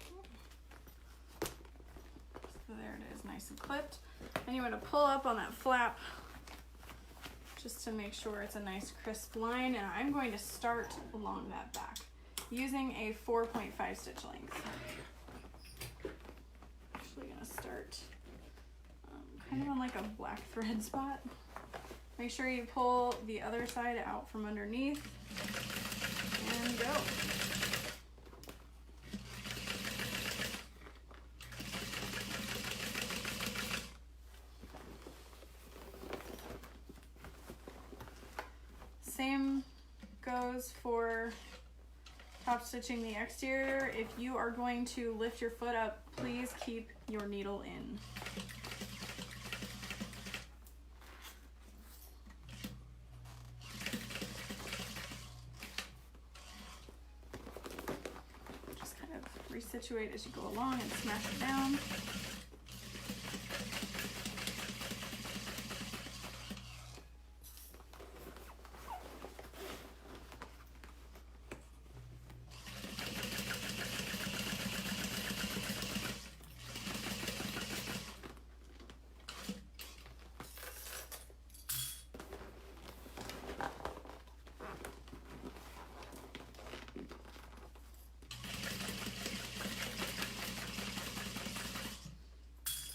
Okay. So there it is, nice and clipped. And you want to pull up on that flap just to make sure it's a nice crisp line. And I'm going to start along that back using a 4.5 stitch length. Actually gonna start kind of on like a black thread spot. Make sure you pull the other side out from underneath and go. Same goes for top stitching the exterior. If you are going to lift your foot up, please keep your needle in. situate as you go along and smash it down.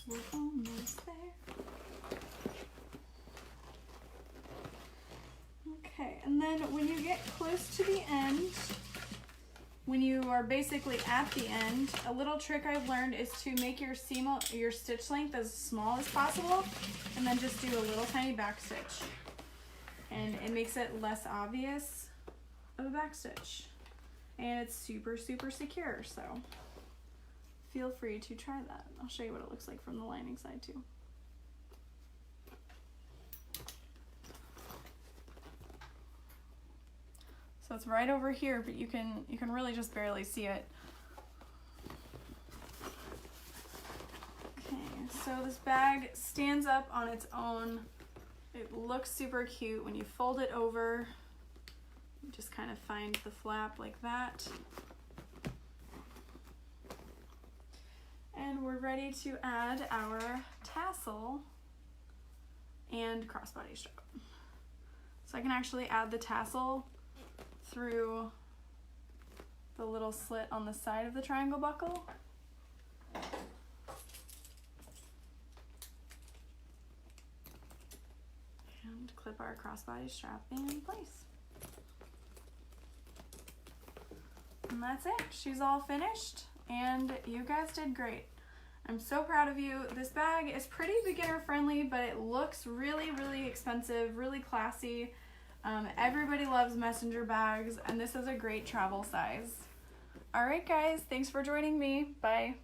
We're almost there. Okay, and then when you get close to the end, when you are basically at the end, a little trick I've learned is to make your your stitch length as small as possible, and then just do a little tiny back stitch. And it makes it less obvious of a back stitch. And it's super, super secure, so feel free to try that. I'll show you what it looks like from the lining side too. So it's right over here, but you can really just barely see it. Okay, so this bag stands up on its own. It looks super cute when you fold it over. You just kind of find the flap like that. And we're ready to add our tassel and crossbody strap. So I can actually add the tassel through the little slit on the side of the triangle buckle. And clip our crossbody strap in place. And that's it. She's all finished, and you guys did great. I'm so proud of you. This bag is pretty beginner friendly, but it looks really, really expensive, really classy. Everybody loves messenger bags, and this is a great travel size. All right, guys, thanks for joining me. Bye.